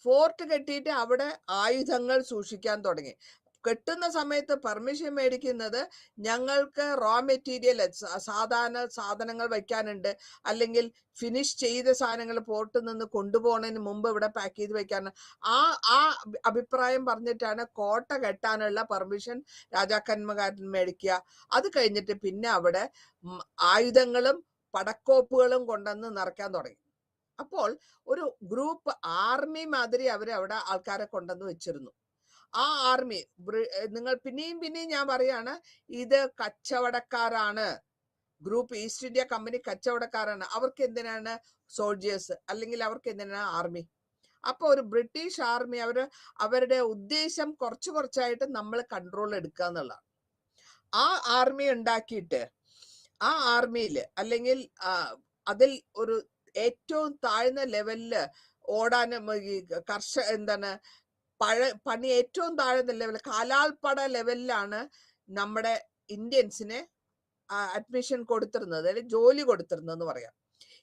ഫോർട്ട് കെട്ടിയിട്ട് അവിടെ ആയുധങ്ങൾ സൂക്ഷിക്കാൻ തുടങ്ങി. കെട്ടുന്ന സമയത്ത് പെർമിഷൻ മേടിക്കുന്നത്, ഞങ്ങൾക്ക് റോ മെറ്റീരിയൽ, സാധാരണ സാധനങ്ങൾ വയ്ക്കാനുണ്ട്, അല്ലെങ്കിൽ ഫിനിഷ് ചെയ്ത സാധനങ്ങൾ പോർട്ടിൽ നിന്ന് കൊണ്ടുപോകുന്നതിന് മുമ്പ് ഇവിടെ പാക്ക് ചെയ്ത് വെക്കാനാണ്. ആ അഭിപ്രായം പറഞ്ഞിട്ടാണ് കോട്ട കെട്ടാനുള്ള പെർമിഷൻ രാജാക്കന്മാർ മേടിക്കുക. അത് കഴിഞ്ഞിട്ട് പിന്നെ അവിടെ ആയുധങ്ങളും പടക്കോപ്പുകളും കൊണ്ടുവന്ന് നിറയ്ക്കാൻ തുടങ്ങി. അപ്പോൾ ഒരു ഗ്രൂപ്പ് ആർമി മാതിരി അവര് അവിടെ ആൾക്കാരെ കൊണ്ടുവന്ന് വെച്ചിരുന്നു. ആ ആർമി, നിങ്ങൾ പിന്നെയും ഞാൻ പറയാണ്, ഇത് കച്ചവടക്കാരാണ്. ഗ്രൂപ്പ് ഈസ്റ്റ് ഇന്ത്യ കമ്പനി കച്ചവടക്കാരാണ്. അവർക്ക് എന്തിനാണ് സോൾജേഴ്സ്, അല്ലെങ്കിൽ അവർക്ക് എന്തിനാണ് ആർമി? അപ്പൊ ഒരു ബ്രിട്ടീഷ് ആർമി അവരുടെ ഉദ്ദേശം കുറച്ചായിട്ട് നമ്മൾ കൺട്രോൾ എടുക്കുക എന്നുള്ളതാണ്. ആ ആർമി ഉണ്ടാക്കിയിട്ട് ആ ആർമിയില്, അല്ലെങ്കിൽ അതിൽ ഒരു ഏറ്റവും താഴ്ന്ന ലെവലില് ഓടാനും, പണി ഏറ്റവും താഴ്ന്ന ലെവൽ, കാലാൾപ്പട ലെവലിലാണ് നമ്മുടെ ഇന്ത്യൻസിനെ അഡ്മിഷൻ കൊടുത്തിരുന്നത്, അല്ലെങ്കിൽ ജോലി കൊടുത്തിരുന്നതെന്ന് പറയാം.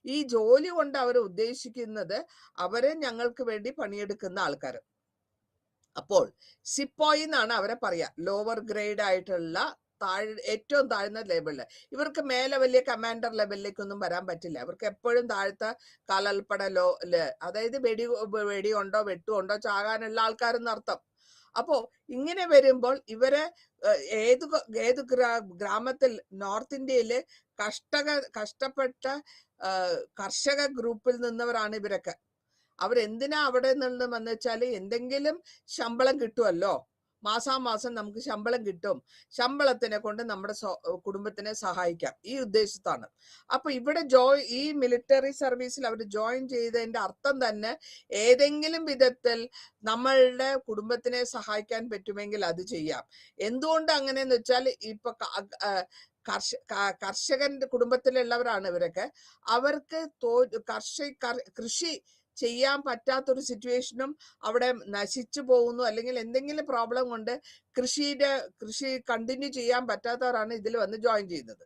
ഈ ജോലി കൊണ്ട് അവർ ഉദ്ദേശിക്കുന്നത്, അവരെ ഞങ്ങൾക്ക് വേണ്ടി പണിയെടുക്കുന്ന ആൾക്കാർ. അപ്പോൾ സിപ്പോയി എന്നാണ് അവരെ പറയാ, ലോവർ ഗ്രേഡ് ആയിട്ടുള്ള ഏറ്റവും താഴ്ന്ന ലെവലില്. ഇവർക്ക് മേലെ വലിയ കമാൻഡർ ലെവലിലേക്കൊന്നും വരാൻ പറ്റില്ല. അവർക്ക് എപ്പോഴും താഴത്തെ കാലാൾപ്പട അതായത് വെടിയുണ്ടോ വെട്ടുകൊണ്ടോ ചാകാനുള്ള ആൾക്കാരെന്നർത്ഥം. അപ്പോ ഇങ്ങനെ വരുമ്പോൾ ഇവരെ ഏത് ഗ്രാമത്തിൽ, നോർത്ത് ഇന്ത്യയില് കഷ്ടപ്പെട്ട കർഷക ഗ്രൂപ്പിൽ നിന്നവരാണ് ഇവരൊക്കെ. അവരെന്തിനാ അവിടെ നിന്ന് വന്നു വെച്ചാല്, എന്തെങ്കിലും ശമ്പളം കിട്ടുമല്ലോ, മാസാമാസം നമുക്ക് ശമ്പളം കിട്ടും, ശമ്പളത്തിനെ കൊണ്ട് നമ്മുടെ കുടുംബത്തിനെ സഹായിക്കാം, ഈ ഉദ്ദേശത്താണ്. അപ്പൊ ഇവിടെ ഈ മിലിറ്ററി സർവീസിൽ അവർ ജോയിൻ ചെയ്തതിന്റെ അർത്ഥം തന്നെ, ഏതെങ്കിലും വിധത്തിൽ നമ്മളുടെ കുടുംബത്തിനെ സഹായിക്കാൻ പറ്റുമെങ്കിൽ അത് ചെയ്യാം. എന്തുകൊണ്ട് അങ്ങനെയെന്ന് വെച്ചാൽ, ഇപ്പൊ കർഷകന്റെ കുടുംബത്തിലുള്ളവരാണ് ഇവരൊക്കെ. അവർക്ക് കൃഷി ചെയ്യാൻ പറ്റാത്തൊരു സിറ്റുവേഷനും അവിടെ നശിച്ചു പോകുന്നു, അല്ലെങ്കിൽ എന്തെങ്കിലും പ്രോബ്ലം കൊണ്ട് കൃഷി കണ്ടിന്യൂ ചെയ്യാൻ പറ്റാത്തവരാണ് ഇതിൽ വന്ന് ജോയിൻ ചെയ്യുന്നത്.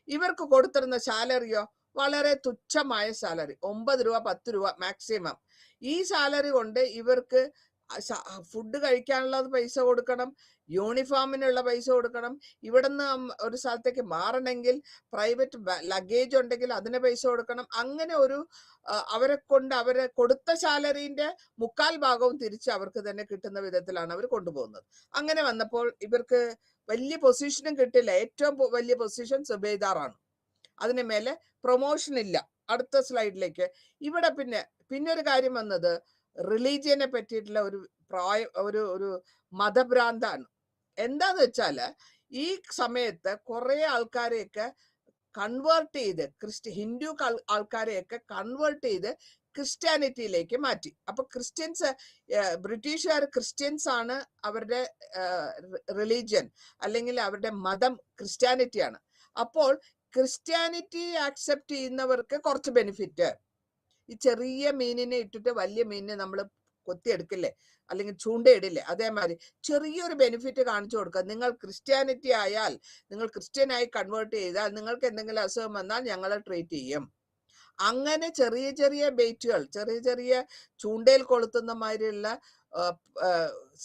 ഇവർക്ക് കൊടുത്തിരുന്ന സാലറിയോ വളരെ തുച്ഛമായ സാലറി, 9 രൂപ 10 രൂപ മാക്സിമം. ഈ സാലറി കൊണ്ട് ഇവർക്ക് ഫുഡ് കഴിക്കാനുള്ള പൈസ കൊടുക്കണം, യൂണിഫോമിനുള്ള പൈസ കൊടുക്കണം, ഇവിടുന്ന് ഒരു സ്ഥലത്തേക്ക് മാറണമെങ്കിൽ പ്രൈവറ്റ് ലഗേജ് ഉണ്ടെങ്കിൽ അതിന് പൈസ കൊടുക്കണം. അങ്ങനെ അവരെ കൊടുത്ത സാലറിന്റെ 3/4 ഭാഗവും തിരിച്ച് അവർക്ക് തന്നെ കിട്ടുന്ന വിധത്തിലാണ് അവർ കൊണ്ടുപോകുന്നത്. അങ്ങനെ വന്നപ്പോൾ ഇവർക്ക് വലിയ പൊസിഷനും കിട്ടില്ല. ഏറ്റവും വലിയ പൊസിഷൻ സുബേദാറാണ്. അതിന് മേലെ പ്രൊമോഷൻ ഇല്ല. അടുത്ത സ്ലൈഡിലേക്ക്. ഇവിടെ പിന്നെ ഒരു കാര്യം വന്നത്, റിലീജിയനെ പറ്റിയിട്ടുള്ള ഒരു മതഭ്രാന്താണ്. എന്താന്ന് വെച്ചാല്, ഈ സമയത്ത് കുറെ ആൾക്കാരെയൊക്കെ കൺവേർട്ട് ചെയ്ത്, ഹിന്ദു ആൾക്കാരെയൊക്കെ കൺവേർട്ട് ചെയ്ത് ക്രിസ്ത്യാനിറ്റിയിലേക്ക് മാറ്റി. അപ്പൊ ക്രിസ്ത്യൻസ്, ബ്രിട്ടീഷുകാർ ക്രിസ്ത്യൻസ് ആണ് അവരുടെ റിലീജിയൻ, അല്ലെങ്കിൽ അവരുടെ മതം ക്രിസ്ത്യാനിറ്റിയാണ്. അപ്പോൾ ക്രിസ്ത്യാനിറ്റി ആക്സെപ്റ്റ് ചെയ്യുന്നവർക്ക് കുറച്ച് ബെനിഫിറ്റ്. ഈ ചെറിയ മീനിനെ ഇട്ടിട്ട് വലിയ മീനിനെ നമ്മൾ കൊത്തിയെടുക്കില്ലേ, അല്ലെങ്കിൽ ചൂണ്ടയിടില്ലേ, അതേമാതിരി ചെറിയൊരു ബെനിഫിറ്റ് കാണിച്ചു കൊടുക്കുക. നിങ്ങൾ ക്രിസ്ത്യാനിറ്റി ആയാൽ, നിങ്ങൾ ക്രിസ്ത്യനായി കൺവേർട്ട് ചെയ്താൽ, നിങ്ങൾക്ക് എന്തെങ്കിലും അസുഖം വന്നാൽ ഞങ്ങൾ ട്രീറ്റ് ചെയ്യും. അങ്ങനെ ചെറിയ ചെറിയ ബെയ്റ്റുകൾ, ചെറിയ ചെറിയ ചൂണ്ടയിൽ കൊളുത്തുന്ന മാതിരിയുള്ള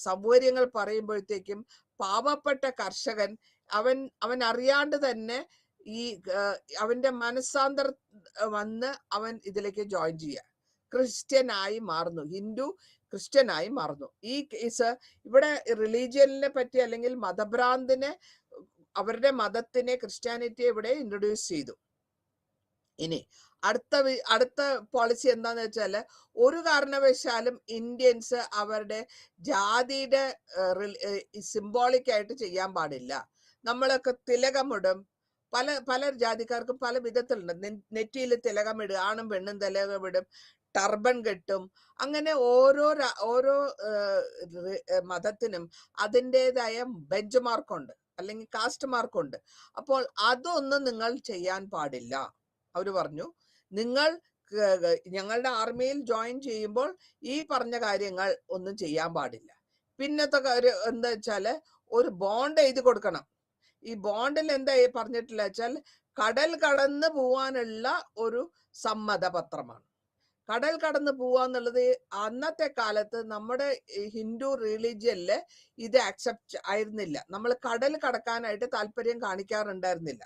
സൗകര്യങ്ങൾ പറയുമ്പോഴത്തേക്കും പാവപ്പെട്ട കർഷകൻ അവൻ അറിയാണ്ട് തന്നെ ഈ അവന്റെ മനസ്സാന്തര വന്ന് അവൻ ഇതിലേക്ക് ജോയിൻ ചെയ്യുക, ക്രിസ്ത്യനായി മാറുന്നു, ഹിന്ദു ക്രിസ്ത്യനായി മാറുന്നു. ഈ കേസ് ഇവിടെ റിലീജിയനെ പറ്റി, അല്ലെങ്കിൽ മതഭ്രാന്തിനെ, അവരുടെ മതത്തിനെ, ക്രിസ്ത്യാനിറ്റിയെ ഇവിടെ ഇൻട്രൊഡ്യൂസ് ചെയ്തു. ഇനി അടുത്ത പോളിസി എന്താന്ന് വെച്ചാൽ, ഒരു കാരണവശാലും ഇന്ത്യൻസ് അവരുടെ ജാതിയുടെ സിംബോളിക് ആയിട്ട് ചെയ്യാൻ പാടില്ല. നമ്മളൊക്കെ തിലകമിടും, പല ജാതിക്കാർക്കും പല വിധത്തിലുണ്ട്. നെറ്റിയിൽ തിലകമിടും, ആണും പെണ്ണും തിലകമിടും, ടർബൻ കെട്ടും. അങ്ങനെ ഓരോ മതത്തിനും അതിൻ്റെതായ ബെഞ്ച് മാർക്കുണ്ട്, അല്ലെങ്കിൽ കാസ്റ്റ് മാർക്കുണ്ട്. അപ്പോൾ അതൊന്നും നിങ്ങൾ ചെയ്യാൻ പാടില്ല. അവർ പറഞ്ഞു, നിങ്ങൾ ഞങ്ങളുടെ ആർമിയിൽ ജോയിൻ ചെയ്യുമ്പോൾ ഈ പറഞ്ഞ കാര്യങ്ങൾ ഒന്നും ചെയ്യാൻ പാടില്ല. പിന്നത്തെ കാര്യം എന്താ വെച്ചാൽ, ഒരു ബോണ്ട് എഴുതി കൊടുക്കണം. ഈ ബോണ്ടിൽ എന്താ പറഞ്ഞിട്ടില്ല വെച്ചാൽ, കടൽ കടന്ന് പോവാനുള്ള ഒരു സമ്മതപത്രമാണ്. കടൽ കടന്ന് പോവാന്നുള്ളത് അന്നത്തെ കാലത്ത് നമ്മുടെ ഹിന്ദു റിലീജിയനില് ഇത് അക്സെപ്റ്റ് ആയിരുന്നില്ല. നമ്മൾ കടൽ കടക്കാനായിട്ട് താല്പര്യം കാണിക്കാറുണ്ടായിരുന്നില്ല.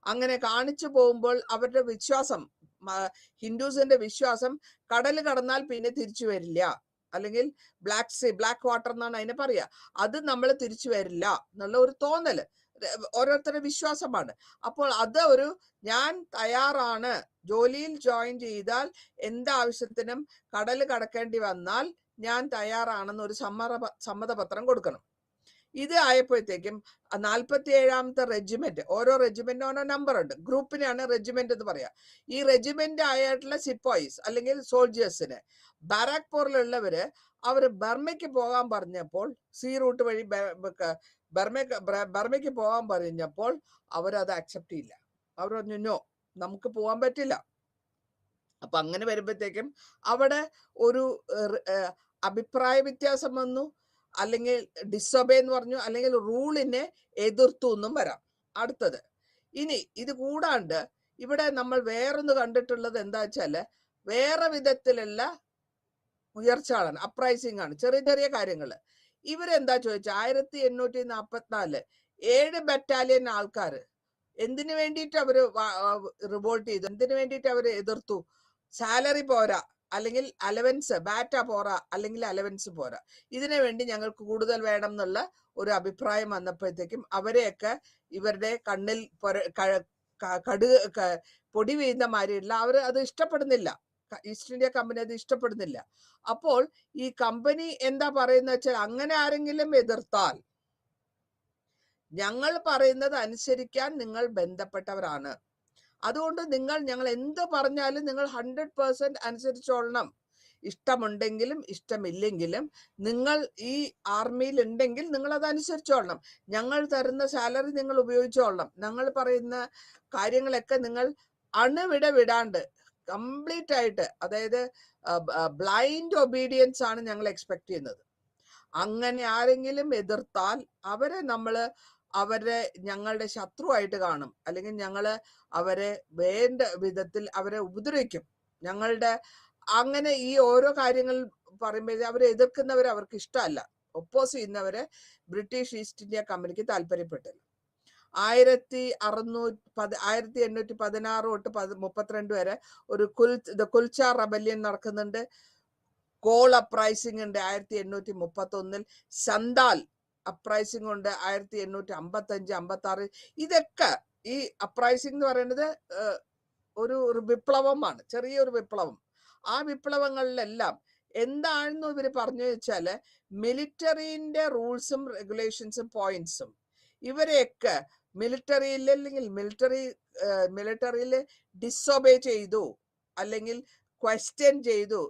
അങ്ങനെ കാണിച്ചു പോകുമ്പോൾ അവരുടെ വിശ്വാസം, ഹിന്ദുസിന്റെ വിശ്വാസം, കടൽ കടന്നാൽ പിന്നെ തിരിച്ചു വരില്ല, അല്ലെങ്കിൽ ബ്ലാക്ക് വാട്ടർ എന്നാണ് അതിനെ പറയാ, അത് നമ്മൾ തിരിച്ചു വരില്ല എന്നുള്ള ഒരു തോന്നല് ഓരോരുത്തരുടെ വിശ്വാസമാണ്. അപ്പോൾ അത് ഞാൻ തയ്യാറാണ്, ജോലിയിൽ ജോയിൻ ചെയ്താൽ എന്താവശ്യത്തിനും കടൽ കടക്കേണ്ടി വന്നാൽ ഞാൻ തയ്യാറാണെന്നൊരു സമ്മതപത്രം കൊടുക്കണം. ഇത് ആയപ്പോഴത്തേക്കും 47ാമത്തെ റെജിമെന്റ്, ഓരോ റെജിമെന്റിന് ഓരോ നമ്പർ ഉണ്ട്, ഗ്രൂപ്പിനാണ് റെജിമെന്റ് എന്ന് പറയാ. ഈ റെജിമെന്റ് ആയിട്ടുള്ള സിപ്പോയിസ് അല്ലെങ്കിൽ സോൾജേഴ്സിന് ബാരാക്പൂരിലുള്ളവര് അവര് ബർമയ്ക്ക് പോകാൻ പറഞ്ഞപ്പോൾ, സീ റൂട്ട് വഴി ബർമയ്ക്ക് പോകാൻ പറഞ്ഞപ്പോൾ അവരത് അക്സെപ്റ്റ് ചെയ്യില്ല. അവർ പറഞ്ഞു, നോ, നമുക്ക് പോകാൻ പറ്റില്ല. അപ്പൊ അങ്ങനെ വരുമ്പോഴത്തേക്കും അവിടെ ഒരു അഭിപ്രായ വ്യത്യാസം വന്നു, അല്ലെങ്കിൽ ഡിസൊബേ എന്ന് പറഞ്ഞു, അല്ലെങ്കിൽ റൂളിനെ എതിർത്തു എന്നും വരാം. അടുത്തത്, ഇനി ഇത് കൂടാണ്ട് ഇവിടെ നമ്മൾ വേറൊന്ന് കണ്ടിട്ടുള്ളത് എന്താ വെച്ചാല്, വേറെ വിധത്തിലുള്ള ഉയർച്ചകളാണ്, അപ്രൈസിംഗ് ആണ്, ചെറിയ ചെറിയ കാര്യങ്ങള്. ഇവരെന്താ ചോദിച്ചാൽ, 1844 7 ബറ്റാലിയൻ ആൾക്കാർ എന്തിനു വേണ്ടിയിട്ട് അവര് റിവോൾട്ട് ചെയ്തു, എന്തിനു വേണ്ടിയിട്ട് അവര് എതിർത്തു? സാലറി പോരാ, അല്ലെങ്കിൽ അലവൻസ്, ബാറ്റ പോരാ, അല്ലെങ്കിൽ അലവൻസ് പോരാ, ഇതിനു വേണ്ടി ഞങ്ങൾക്ക് കൂടുതൽ വേണം എന്നുള്ള ഒരു അഭിപ്രായം വന്നപ്പോഴത്തേക്കും അവരെയൊക്കെ ഇവരുടെ കണ്ണിൽ പൊടി വീഴുന്ന മാതിരിയുള്ള, അവർ അത് ഇഷ്ടപ്പെടുന്നില്ല, ഈസ്റ്റ് ഇന്ത്യ കമ്പനി അത് ഇഷ്ടപ്പെടുന്നില്ല. അപ്പോൾ ഈ കമ്പനി എന്താ പറയുന്ന വെച്ചാൽ, അങ്ങനെ ആരെങ്കിലും എതിർത്താൽ ഞങ്ങൾ പറയുന്നത് അനുസരിക്കാൻ നിങ്ങൾ ബന്ധപ്പെട്ടവരാണ്, അതുകൊണ്ട് ഞങ്ങൾ എന്ത് പറഞ്ഞാലും നിങ്ങൾ 100% അനുസരിച്ചോളണം. ഇഷ്ടമുണ്ടെങ്കിലും ഇഷ്ടമില്ലെങ്കിലും നിങ്ങൾ ഈ ആർമിയിൽ ഉണ്ടെങ്കിൽ നിങ്ങൾ അത് അനുസരിച്ചോളണം. ഞങ്ങൾ തരുന്ന സാലറി നിങ്ങൾ ഉപയോഗിച്ചോളണം. ഞങ്ങൾ പറയുന്ന കാര്യങ്ങളൊക്കെ നിങ്ങൾ അണുവിട വിടാണ്ട് കംപ്ലീറ്റ് ആയിട്ട്, അതായത് ബ്ലൈൻഡ് ഒബീഡിയൻസ് ആണ് ഞങ്ങൾ എക്സ്പെക്ട് ചെയ്യുന്നത്. അങ്ങനെ ആരെങ്കിലും എതിർത്താൽ അവരെ ഞങ്ങളുടെ ശത്രുവായിട്ട് കാണും, അല്ലെങ്കിൽ ഞങ്ങള് അവരെ വേണ്ട വിധത്തിൽ അവരെ ഉപദ്രവിക്കും. അങ്ങനെ ഈ ഓരോ കാര്യങ്ങൾ പറയുമ്പോൾ അവരെ എതിർക്കുന്നവരെ അവർക്ക് ഇഷ്ടമല്ല, ഒപ്പോസ് ചെയ്യുന്നവരെ ബ്രിട്ടീഷ് ഈസ്റ്റ് ഇന്ത്യ കമ്പനിക്ക് താല്പര്യപ്പെട്ടില്ല. 1816 തൊട്ട് 32 വരെ ഒരു കുൽച്ച റബല്യൻ നടക്കുന്നുണ്ട്. കോൾ അപ്രൈസിംഗ് ഉണ്ട് 1831. സന്താൽ അപ്രൈസിംഗ് ഉണ്ട് 1855, 56. ഇതൊക്കെ ഈ അപ്രൈസിംഗ് എന്ന് പറയുന്നത് ഒരു വിപ്ലവമാണ്, ചെറിയൊരു വിപ്ലവം. ആ വിപ്ലവങ്ങളിലെല്ലാം എന്താണെന്ന് ഇവർ പറഞ്ഞു വെച്ചാല്, മിലിറ്ററിന്റെ റൂൾസും റെഗുലേഷൻസും പോയിന്റ്സും ഇവരെയൊക്കെ മിലിറ്ററിയിൽ, അല്ലെങ്കിൽ മിലിറ്ററിയിൽ ഡിസൊബേ ചെയ്തു, അല്ലെങ്കിൽ ക്വസ്റ്റ്യൻ ചെയ്തു,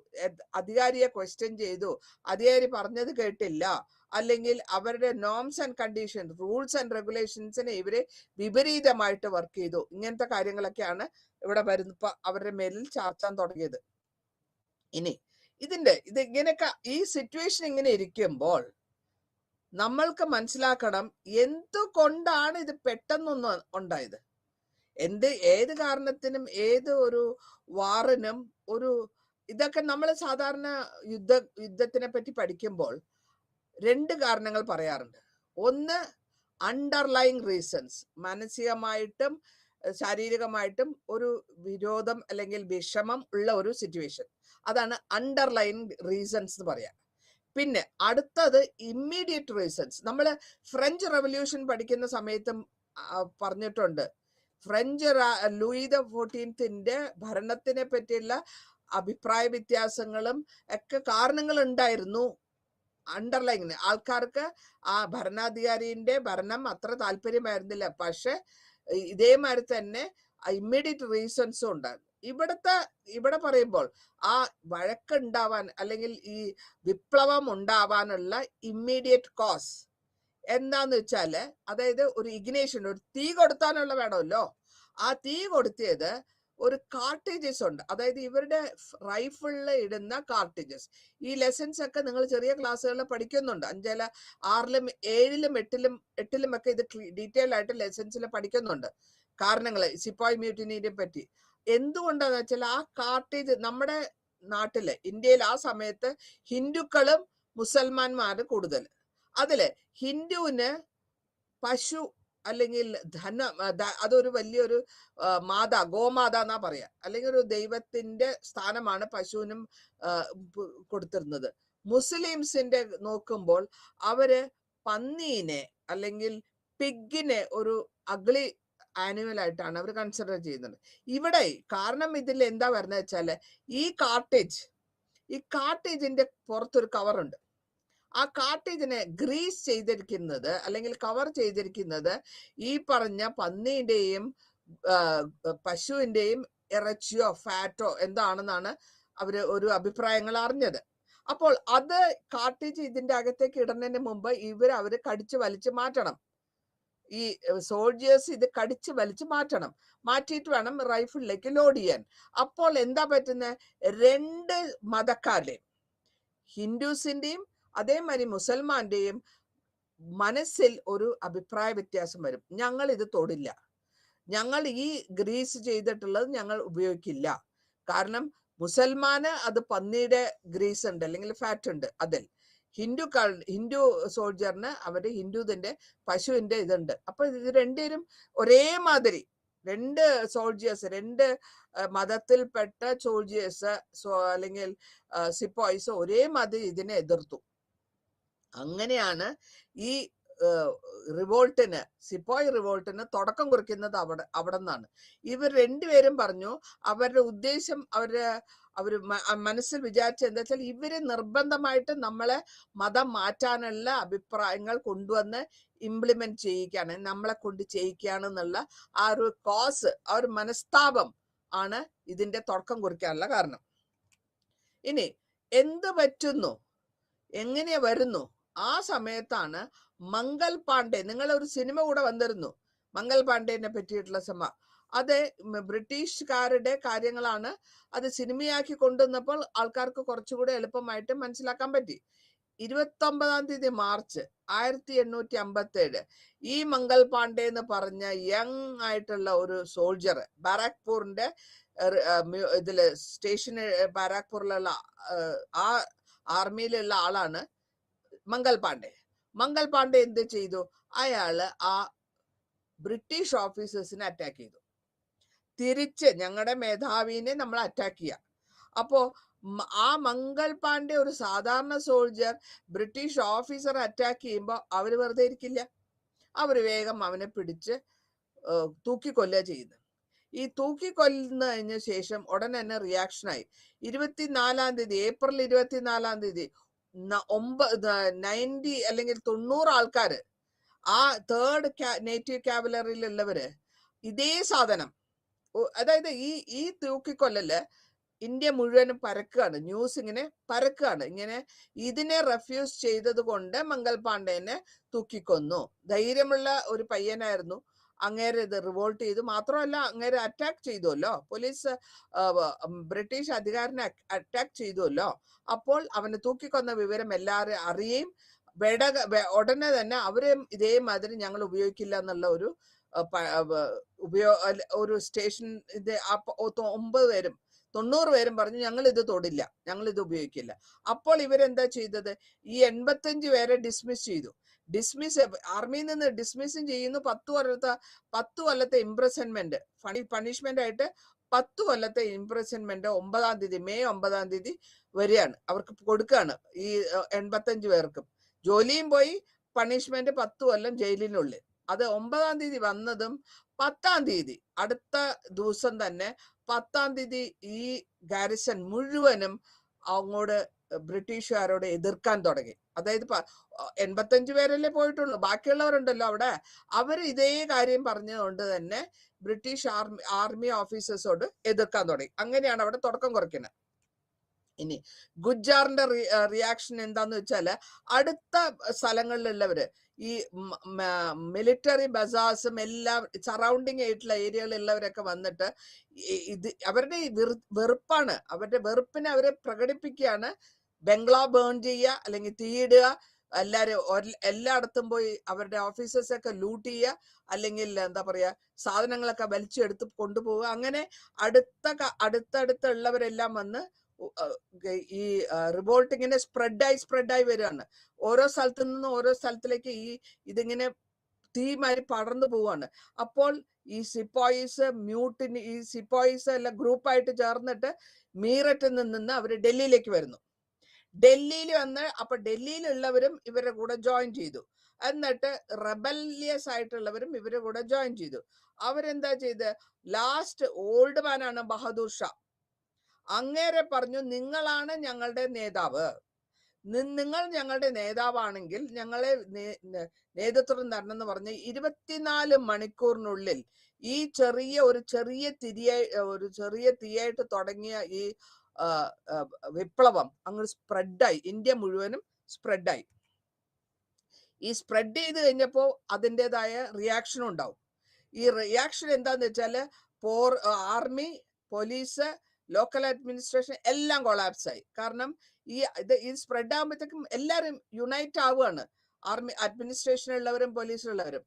അധികാരിയെ ക്വസ്റ്റ്യൻ ചെയ്തു, അധികാരി പറഞ്ഞത് കേട്ടില്ല, അല്ലെങ്കിൽ അവരുടെ norms and condition, rules and റെഗുലേഷൻസിനെ ഇവര് വിപരീതമായിട്ട് വർക്ക് ചെയ്തു. ഇങ്ങനത്തെ കാര്യങ്ങളൊക്കെയാണ് ഇവിടെ വരുന്ന അവരുടെ മേലിൽ ചാർത്താൻ തുടങ്ങിയത്. ഇനി ഇത് ഇങ്ങനെയൊക്കെ ഈ സിറ്റുവേഷൻ ഇങ്ങനെ ഇരിക്കുമ്പോൾ നമ്മൾക്ക് മനസ്സിലാക്കണം എന്തുകൊണ്ടാണ് ഇത് പെട്ടെന്നൊന്ന് ഉണ്ടായത്. ഏത് കാരണത്തിനും ഏത് ഒരു വാറിനും ഇതൊക്കെ നമ്മൾ സാധാരണ യുദ്ധത്തിനെ പറ്റി പഠിക്കുമ്പോൾ 2 കാരണങ്ങൾ പറയാറുണ്ട്. ഒന്ന് അണ്ടർലൈങ് റീസൺസ്, മാനസികമായിട്ടും ശാരീരികമായിട്ടും ഒരു വിരോധം അല്ലെങ്കിൽ വിഷമം ഉള്ള ഒരു സിറ്റുവേഷൻ, അതാണ് അണ്ടർലൈങ് റീസൺസ് എന്ന് പറയാം. പിന്നെ അടുത്തത് ഇമ്മീഡിയറ്റ് റീസൺസ്. നമ്മൾ ഫ്രഞ്ച് റെവല്യൂഷൻ പഠിക്കുന്ന സമയത്തും പറഞ്ഞിട്ടുണ്ട്, ഫ്രഞ്ച് ലൂയി ദ 14th ഭരണത്തിനെ പറ്റിയുള്ള അഭിപ്രായ വ്യത്യാസങ്ങളും ഒക്കെ കാരണങ്ങൾ ഉണ്ടായിരുന്നു. അണ്ടർലൈങ് ആൾക്കാർക്ക് ആ ഭരണാധികാരിന്റെ ഭരണം അത്ര താല്പര്യമായിരുന്നില്ല, പക്ഷെ ഇതേമാതിരി തന്നെ ഇമ്മീഡിയറ്റ് റീസൺസും ഉണ്ടായിരുന്നു. ഇവിടെ പറയുമ്പോൾ ആ വഴക്കുണ്ടാവാൻ അല്ലെങ്കിൽ ഈ വിപ്ലവം ഉണ്ടാവാനുള്ള ഇമ്മീഡിയറ്റ് കോസ് എന്താന്ന് വെച്ചാല്, അതായത് ഒരു ഇഗ്നേഷൻ, ഒരു തീ കൊടുത്താനുള്ള വേണമല്ലോ. ആ തീ കൊടുത്തിയത് ഒരു കാർട്ടേജസ് ഉണ്ട്, അതായത് ഇവരുടെ റൈഫിളിൽ ഇടുന്ന കാർട്ടേജസ്. ഈ ലെസൺസ് ഒക്കെ നിങ്ങൾ ചെറിയ ക്ലാസ്സുകളിൽ പഠിക്കുന്നുണ്ട്, 5ലും 6ലും 7ലും 8ലും ഒക്കെ ഇത് ഡീറ്റെയിൽ ആയിട്ട് ലെസൺസിൽ പഠിക്കുന്നുണ്ട്. കാരണങ്ങള് സിപ്പായി മ്യൂട്ടിനിയെ പറ്റി. എന്തുകൊണ്ടാന്ന് വെച്ചാൽ ആ കാർട്ടേജ് നമ്മുടെ നാട്ടില് ഇന്ത്യയിൽ ആ സമയത്ത് ഹിന്ദുക്കളും മുസൽമാന്മാരും കൂടുതൽ. അതില് ഹിന്ദുവിന് പശു അല്ലെങ്കിൽ അതൊരു വലിയൊരു ഗോമാത എന്നാ പറയാ, അല്ലെങ്കിൽ ഒരു ദൈവത്തിന്റെ സ്ഥാനമാണ് പശുവിനും കൊടുത്തിരുന്നത്. മുസ്ലിംസിന്റെ നോക്കുമ്പോൾ അവര് പന്നീനെ അല്ലെങ്കിൽ പിഗിനെ ഒരു അഗ്ലി ആനിമൽ ആയിട്ടാണ് അവർ കൺസിഡർ ചെയ്യുന്നത്. ഇവിടെ കാരണം ഇതിൽ എന്താ വരുന്നത് വെച്ചാല്, ഈ കാർട്ടേജിന്റെ പുറത്തൊരു കവറുണ്ട്. ആ കാർട്ടേജിനെ ഗ്രീസ് ചെയ്തിരിക്കുന്നത് അല്ലെങ്കിൽ കവർ ചെയ്തിരിക്കുന്നത് ഈ പറഞ്ഞ പന്നീന്റെയും പശുവിന്റെയും ഇറച്ചിയോ ഫാറ്റോ എന്താണെന്നാണ് അവര് ഒരു അഭിപ്രായങ്ങൾ അറിഞ്ഞത്. അപ്പോൾ അത് കാർട്ടേജ് ഇതിന്റെ അകത്തേക്ക് ഇടുന്നതിന് മുമ്പ് അവര് കടിച്ചു വലിച്ചു മാറ്റണം. ഈ സോൾജേഴ്സ് ഇത് കടിച്ചു വലിച്ചു മാറ്റിയിട്ട് വേണം റൈഫിളിലേക്ക് ലോഡ് ചെയ്യാൻ. അപ്പോൾ എന്താ പറ്റുന്നത്, 2 മതക്കാരുടെയും, ഹിന്ദുസിന്റെയും അതേമാതിരി മുസൽമാന്റെയും മനസ്സിൽ ഒരു അഭിപ്രായ വ്യത്യാസം വരും. ഞങ്ങൾ ഇത് തൊടില്ല, ഞങ്ങൾ ഈ ഗ്രീസ് ചെയ്തിട്ടുള്ളത് ഞങ്ങൾ ഉപയോഗിക്കില്ല. കാരണം മുസൽമാന് അത് പന്നിയുടെ ഗ്രീസ് ഉണ്ട് അല്ലെങ്കിൽ ഫാറ്റ് ഉണ്ട് അതിൽ, ഹിന്ദു സോൾജറിന് അവരുടെ ഹിന്ദുവിന്റെ പശുവിന്റെ ഇതുണ്ട്. അപ്പൊ ഇത് രണ്ടുപേരും ഒരേമാതിരി, 2 സോൾജേഴ്സ്, 2 മതത്തിൽപ്പെട്ട സോൾജേഴ്സ് അല്ലെങ്കിൽ സിപ്പായ്സ് ഒരേമാതിരി ഇതിനെ എതിർത്തു. അങ്ങനെയാണ് ഈ സിപ്പായി റിവോൾട്ടിന് തുടക്കം കുറിക്കുന്നത് അവിടെ നിന്നാണ്. ഇവർ 2 പേരും പറഞ്ഞു അവരുടെ ഉദ്ദേശം, അവര് മനസ്സിൽ വിചാരിച്ച എന്താ വെച്ചാൽ ഇവര് നിർബന്ധമായിട്ട് നമ്മളെ മതം മാറ്റാനുള്ള അഭിപ്രായങ്ങൾ കൊണ്ടുവന്ന് ഇംപ്ലിമെന്റ് ചെയ്യിക്കുകയാണ്, നമ്മളെ കൊണ്ട് ചെയ്യിക്കുകയാണെന്നുള്ള ആ ഒരു കോസ്, ആ ഒരു മനസ്താപം ആണ് ഇതിന്റെ തുടക്കം കുറിക്കാനുള്ള കാരണം. ഇനി എന്ത് പറ്റുന്നു, എങ്ങനെ വരുന്നു, ആ സമയത്താണ് മംഗൾ പാണ്ഡെ, നിങ്ങളൊരു സിനിമ കൂടെ വന്നിരുന്നു മംഗൾ പാണ്ഡെനെ പറ്റിയിട്ടുള്ള സിനിമ. അത് ബ്രിട്ടീഷുകാരുടെ കാര്യങ്ങളാണ്. അത് സിനിമയാക്കി കൊണ്ടുവന്നപ്പോൾ ആൾക്കാർക്ക് കുറച്ചുകൂടെ എളുപ്പമായിട്ട് മനസ്സിലാക്കാൻ പറ്റി. 29 മാർച്ച് 1857 ഈ മംഗൾ പാണ്ഡെ എന്ന് പറഞ്ഞ യങ് ആയിട്ടുള്ള ഒരു സോൾജർ ബാരാക്പൂറിന്റെ ഇതില് സ്റ്റേഷന് ബാരാക്പൂറിലുള്ള ആ ആർമിയിലുള്ള ആളാണ് മംഗൾ പാണ്ഡെ എന്ത് ചെയ്തു, അയാള് ആ ബ്രിട്ടീഷ് ഓഫീസേഴ്സിനെ അറ്റാക്ക് ചെയ്തു. തിരിച്ച് ഞങ്ങളുടെ മേധാവിനെ നമ്മൾ അറ്റാക്ക് ചെയ്യുക. അപ്പോ ആ മംഗൾ പാണ്ഡെ ഒരു സാധാരണ സോൾജർ ബ്രിട്ടീഷ് ഓഫീസർ അറ്റാക്ക് ചെയ്യുമ്പോൾ അവര് വെറുതെ ഇരിക്കില്ല, അവര് വേഗം അവനെ പിടിച്ച് തൂക്കിക്കൊല്ലുക ചെയ്യുന്നത്. ഈ തൂക്കിക്കൊല്ലുന്നതിന് ശേഷം ഉടനെ തന്നെ റിയാക്ഷനായി. 24-ാം തീയതി ഏപ്രിൽ 24-ാം തീയതി 90 അല്ലെങ്കിൽ 90 ആൾക്കാര്, ആ 3rd നേറ്റീവ് കാവലറിയിലുള്ളവര് ഇതേ സാധനം, അതായത് ഈ തൂക്കിക്കൊല്ലല് ഇന്ത്യ മുഴുവനും പരക്കുകയാണ്, ന്യൂസ് ഇങ്ങനെ പരക്കുകയാണ്. ഇങ്ങനെ ഇതിനെ റെഫ്യൂസ് ചെയ്തത് കൊണ്ട് മംഗൾ പാണ്ഡെനെ തൂക്കിക്കൊന്നു. ധൈര്യമുള്ള ഒരു പയ്യനായിരുന്നു. അങ്ങേരെ ഇത് റിവോൾട്ട് ചെയ്തു. മാത്രമല്ല അങ്ങേരെ അറ്റാക്ക് ചെയ്തുവല്ലോ, പോലീസ് ബ്രിട്ടീഷ് അധികാരനെ അറ്റാക്ക് ചെയ്തുവല്ലോ. അപ്പോൾ അവനെ തൂക്കിക്കൊന്ന വിവരം എല്ലാവരും അറിയുകയും ഉടനെ തന്നെ അവരെയും ഇതേമാതിരി ഞങ്ങൾ ഉപയോഗിക്കില്ല എന്നുള്ള ഒരു സ്റ്റേഷൻ ഇത് 9 പേരും 90 പേരും പറഞ്ഞു ഞങ്ങൾ ഇത് തൊടില്ല, ഞങ്ങൾ ഇത് ഉപയോഗിക്കില്ല. അപ്പോൾ ഇവരെന്താ ചെയ്തത്? ഈ 85 പേരെ ഡിസ്മിസ് ചെയ്തു. ആർമിയിൽ നിന്ന് ഡിസ്മിസും ചെയ്യുന്നു. 10 കൊല്ലത്തെ ഇംപ്രസൺമെന്റ് പണിഷ്മെന്റ് ആയിട്ട് 10 കൊല്ലത്തെ ഇംപ്രസൺമെന്റ് മെയ് 9-ാം തീയതി വരികയാണ്, അവർക്ക് കൊടുക്കുകയാണ്. ഈ 85 പേർക്കും ജോലിയും പോയി, പണിഷ്മെന്റ് 10 കൊല്ലം ജയിലിനുള്ളിൽ. അത് 9-ാം തീയതി വന്നതും 10-ാം തീയതി അടുത്ത ദിവസം തന്നെ 10-ാം തീയതി ഈ ഗാരിസൺ മുഴുവനും അങ്ങോട്ട് ബ്രിട്ടീഷുകാരോട് എതിർക്കാൻ തുടങ്ങി. അതായത് 85 പേരല്ലേ പോയിട്ടുള്ളൂ, ബാക്കിയുള്ളവരുണ്ടല്ലോ അവിടെ. അവർ ഇതേ കാര്യം പറഞ്ഞുകൊണ്ട് തന്നെ ബ്രിട്ടീഷ് ആർമി ഓഫീസേഴ്സോട് എതിർക്കാൻ തുടങ്ങി. അങ്ങനെയാണ് അവിടെ തുടക്കം കുറിക്കുന്നത്. ഇനി ഗുജ്ജാറിന്റെ റിയാക്ഷൻ എന്താന്ന് വെച്ചാല്, അടുത്ത സ്ഥലങ്ങളിലുള്ളവര് ഈ മിലിറ്ററി ബസാസും എല്ലാം സറൗണ്ടിങ് ആയിട്ടുള്ള ഏരിയകളിലുള്ളവരൊക്കെ വന്നിട്ട് ഇത് അവരുടെ വെറുപ്പാണ്, അവരുടെ വെറുപ്പിനെ അവരെ പ്രകടിപ്പിക്കുകയാണ്. ബംഗ്ലാവ് ബേൺ ചെയ്യുക, അല്ലെങ്കിൽ തീയിടുക, എല്ലായിടത്തും പോയി അവരുടെ ഓഫീസേഴ്സൊക്കെ ലൂട്ട് ചെയ്യുക, അല്ലെങ്കിൽ എന്താ പറയാ സാധനങ്ങളൊക്കെ വലിച്ചെടുത്ത് കൊണ്ടുപോവുക. അങ്ങനെ അടുത്തടുത്തുള്ളവരെല്ലാം വന്ന് ഈ റിവോൾട്ട് ഇങ്ങനെ സ്പ്രെഡായി വരികയാണ്. ഓരോ സ്ഥലത്തു നിന്ന് ഓരോ സ്ഥലത്തിലേക്ക് ഇതിങ്ങനെ തീമാരി പടർന്നു പോവാണ്. അപ്പോൾ ഈ സിപ്പോയിസ് എല്ലാം ഗ്രൂപ്പായിട്ട് ചേർന്നിട്ട് മീററ്റിൽ നിന്ന് അവര് ഡൽഹിയിലേക്ക് വരുന്നു. ഡൽഹിയിൽ വന്ന് അപ്പൊ ഡൽഹിയിലുള്ളവരും ഇവരുടെ കൂടെ ജോയിൻ ചെയ്തു. എന്നിട്ട് റെബല്യസ് ആയിട്ടുള്ളവരും ഇവരുടെ കൂടെ ജോയിൻ ചെയ്തു. അവരെന്താ ചെയ്ത്, ലാസ്റ്റ് ഓൾഡ് മാനാണ് ബഹദൂർ ഷാ, അങ്ങേരെ പറഞ്ഞു നിങ്ങളാണ് ഞങ്ങളുടെ നേതാവ്, നിങ്ങൾ ഞങ്ങളുടെ നേതാവാണെങ്കിൽ ഞങ്ങളെ നേതൃത്വം തരണം എന്ന് പറഞ്ഞ് 24 മണിക്കൂറിനുള്ളിൽ ഈ ചെറിയ തീയായിട്ട് തുടങ്ങിയ ഈ വിപ്ലവം അങ്ങ് സ്പ്രെഡായി, ഇന്ത്യ മുഴുവനും സ്പ്രെഡായി. ഈ സ്പ്രെഡ് ചെയ്ത് കഴിഞ്ഞപ്പോൾ അതിൻ്റെതായ റിയാക്ഷനും ഉണ്ടാവും. ഈ റിയാക്ഷൻ എന്താന്ന് വെച്ചാല് ആർമി, പോലീസ്, ലോക്കൽ അഡ്മിനിസ്ട്രേഷൻ എല്ലാം കൊളാപ്സ് ആയി. കാരണം ഈ സ്പ്രെഡ് ആകുമ്പോഴത്തേക്കും എല്ലാവരും യുണൈറ്റ് ആവുകയാണ്, ആർമി അഡ്മിനിസ്ട്രേഷനിലുള്ളവരും പോലീസിലുള്ളവരും.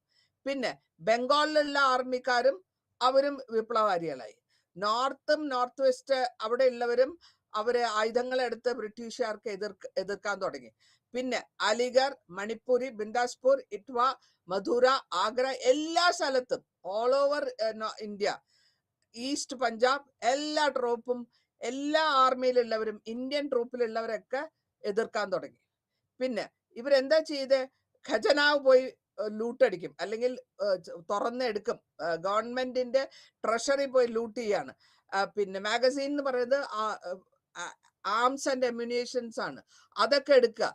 പിന്നെ ബംഗാളിലുള്ള ആർമിക്കാരും അവരും വിപ്ലവകാരികളായി. നോർത്ത് വെസ്റ്റ് അവിടെ ഉള്ളവരും അവരെ ആയുധങ്ങളെടുത്ത് ബ്രിട്ടീഷുകാർക്ക് എതിർക്കാൻ തുടങ്ങി. പിന്നെ അലിഗർ, മണിപ്പൂരി, ബിന്ദാസ്പൂർ, ഇറ്റ്വ, മധുര, ആഗ്ര, എല്ലാ സ്ഥലത്തും all over India, east Punjab, എല്ലാ ആർമിയിലുള്ളവരും ഇന്ത്യൻ ട്രൂപ്പിലുള്ളവരൊക്കെ എതിർക്കാൻ തുടങ്ങി. പിന്നെ ഇവരെന്താ ചെയ്ത്, ഖജനാവ് പോയി ലൂട്ടടിക്കും, അല്ലെങ്കിൽ തുറന്നെടുക്കും. ഗവൺമെന്റിന്റെ ട്രഷറി പോയി ലൂട്ട് ചെയ്യാണ്. പിന്നെ മാഗസീൻ എന്ന് പറയുന്നത് ആംസ് ആൻഡ് അമ്യൂണിഷൻസ് ആണ്, അതൊക്കെ എടുക്കുക.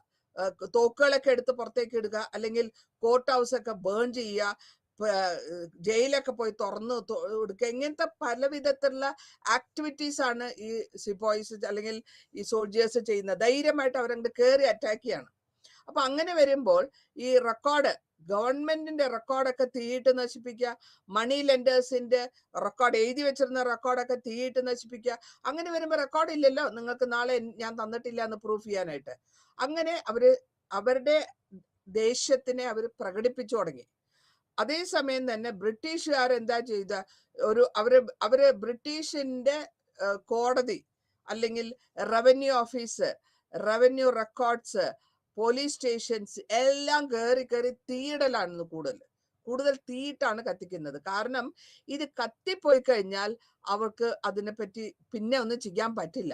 തോക്കുകളൊക്കെ എടുത്ത് പുറത്തേക്ക് ഇടുക, അല്ലെങ്കിൽ കോർട്ട് ഹൗസ് ഒക്കെ ബേൺ ചെയ്യുക, ജയിലൊക്കെ പോയി തുറന്നു കൊടുക്കുക. ഇങ്ങനത്തെ പല വിധത്തിലുള്ള ആക്ടിവിറ്റീസ് ആണ് ഈ സിപ്പോയ്സ് അല്ലെങ്കിൽ ഈ സോൾജിയേഴ്സ് ചെയ്യുന്നത്. ധൈര്യമായിട്ട് അവരങ്ങോട്ട് കയറി അറ്റാക്ക് ചെയ്യാണ്. അപ്പൊ അങ്ങനെ വരുമ്പോൾ ഈ ഗവൺമെന്റിന്റെ റെക്കോർഡൊക്കെ തീയിട്ട് നശിപ്പിക്കുക, മണി ലെൻഡേഴ്സിന്റെ റെക്കോർഡ്, എഴുതി വെച്ചിരുന്ന റെക്കോർഡൊക്കെ തീയിട്ട് നശിപ്പിക്കുക. അങ്ങനെ വരുമ്പോൾ റെക്കോർഡ് ഇല്ലല്ലോ, നിങ്ങൾക്ക് നാളെ ഞാൻ തന്നിട്ടില്ല എന്ന് പ്രൂഫ് ചെയ്യാനായിട്ട്. അങ്ങനെ അവരുടെ ദേഷ്യത്തിനെ അവർ പ്രകടിപ്പിച്ചു തുടങ്ങി. അതേസമയം തന്നെ ബ്രിട്ടീഷുകാർ എന്താ ചെയ്ത, അവര് ബ്രിട്ടീഷിന്റെ കോടതി, അല്ലെങ്കിൽ revenue office, revenue records, police stations എല്ലാം കയറി തീയിടലാണ് കൂടുതൽ തീയിട്ടാണ് കത്തിക്കുന്നത്. കാരണം ഇത് കത്തിപ്പോയി കഴിഞ്ഞാൽ അവർക്ക് അതിനെപ്പറ്റി പിന്നെ ഒന്നും ചെയ്യാൻ പറ്റില്ല,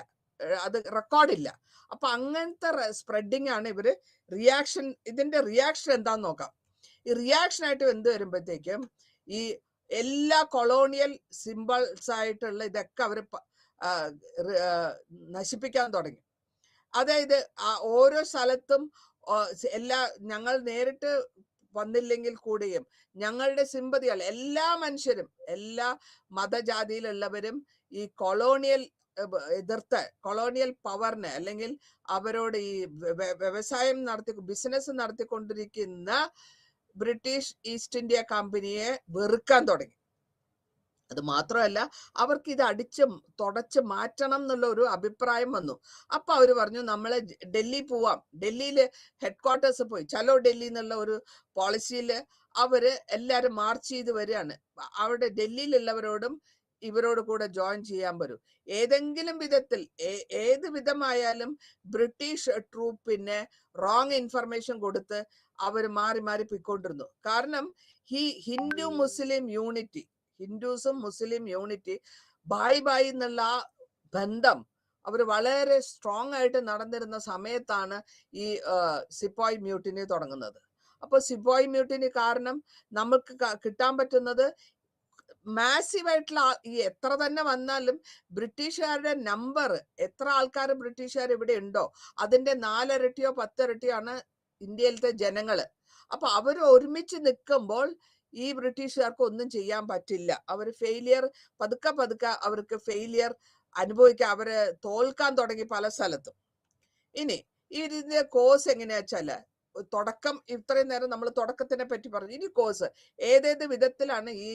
അത് റെക്കോർഡില്ല. അപ്പൊ അങ്ങനത്തെ സ്പ്രെഡിങ് ആണ് ഇതിന്റെ റിയാക്ഷൻ എന്താന്ന് നോക്കാം. ഈ റിയാക്ഷൻ ആയിട്ട് എന്ത് വരുമ്പോഴത്തേക്കും ഈ എല്ലാ കൊളോണിയൽ സിമ്പിൾസ് ആയിട്ടുള്ള ഇതൊക്കെ അവർ നശിപ്പിക്കാൻ തുടങ്ങി. അതായത് ഓരോ സ്ഥലത്തും ഞങ്ങൾ നേരിട്ട് വന്നില്ലെങ്കിൽ കൂടിയും ഞങ്ങളുടെ സിമ്പതികൾ, എല്ലാ മനുഷ്യരും, എല്ലാ മതജാതിയിലുള്ളവരും ഈ കൊളോണിയൽ എതിർത്ത് കൊളോണിയൽ പവറിന് അല്ലെങ്കിൽ അവരോട് ഈ വ്യവസായം ബിസിനസ് നടത്തിക്കൊണ്ടിരിക്കുന്ന ബ്രിട്ടീഷ് ഈസ്റ്റ് ഇന്ത്യ കമ്പനിയെ വെറുക്കാൻ തുടങ്ങി. അത് മാത്രമല്ല, അവർക്ക് ഇത് തുടച്ച് മാറ്റണം എന്നുള്ള ഒരു അഭിപ്രായം വന്നു. അപ്പൊ അവര് പറഞ്ഞു, നമ്മള് ഡൽഹി പോവാം, ഡൽഹിയില് ഹെഡ്ക്വാർട്ടേഴ്സ് പോയി ചലോ ഡൽഹി എന്നുള്ള ഒരു പോളിസിയില് അവര് എല്ലാരും മാർച്ച് ചെയ്ത് വരികയാണ്. അവിടെ ഡൽഹിയിലുള്ളവരോടും ഇവരോട് കൂടെ ജോയിൻ ചെയ്യാൻ വരും. ഏതെങ്കിലും വിധത്തിൽ ഏത് വിധമായാലും ബ്രിട്ടീഷ് ട്രൂപ്പിന് റോങ് ഇൻഫർമേഷൻ കൊടുത്ത് അവർ മാറി മാറി പോയിക്കൊണ്ടിരുന്നു. കാരണം ഹിന്ദു മുസ്ലിം യൂണിറ്റി, ഹിന്ദുസും മുസ്ലിം യൂണിറ്റി ബായ് ബായ് എന്നുള്ള ആ ബന്ധം അവർ വളരെ സ്ട്രോങ് ആയിട്ട് നടന്നിരുന്ന സമയത്താണ് ഈ സിപ്പോയ് മ്യൂട്ടിനി തുടങ്ങുന്നത്. അപ്പൊ സിപ്പോയ് മ്യൂട്ടിനി കാരണം നമുക്ക് കിട്ടാൻ പറ്റുന്നത് മാസീവായിട്ടുള്ള ഈ എത്ര തന്നെ വന്നാലും ബ്രിട്ടീഷുകാരുടെ നമ്പർ, എത്ര ആൾക്കാർ ബ്രിട്ടീഷുകാർ ഇവിടെ ഉണ്ടോ അതിന്റെ 4 ഇരട്ടിയോ 10 ഇരട്ടിയോ ആണ് ഇന്ത്യയിലത്തെ ജനങ്ങള്. അപ്പൊ അവർ ഒരുമിച്ച് നിൽക്കുമ്പോൾ ഈ ബ്രിട്ടീഷുകാർക്ക് ഒന്നും ചെയ്യാൻ പറ്റില്ല. അവർ ഫെയിലിയർ പതുക്കെ അവർക്ക് ഫെയിലിയർ അനുഭവിക്കാൻ, അവര് തോൽക്കാൻ തുടങ്ങി പല സ്ഥലത്തും. ഇനി ഇതിന്റെ കോഴ്സ് എങ്ങനെയാ വെച്ചാല്, തുടക്കം ഇത്രയും നേരം നമ്മൾ തുടക്കത്തിനെ പറ്റി പറഞ്ഞു. ഇനി കോഴ്സ് ഏതേത് വിധത്തിലാണ് ഈ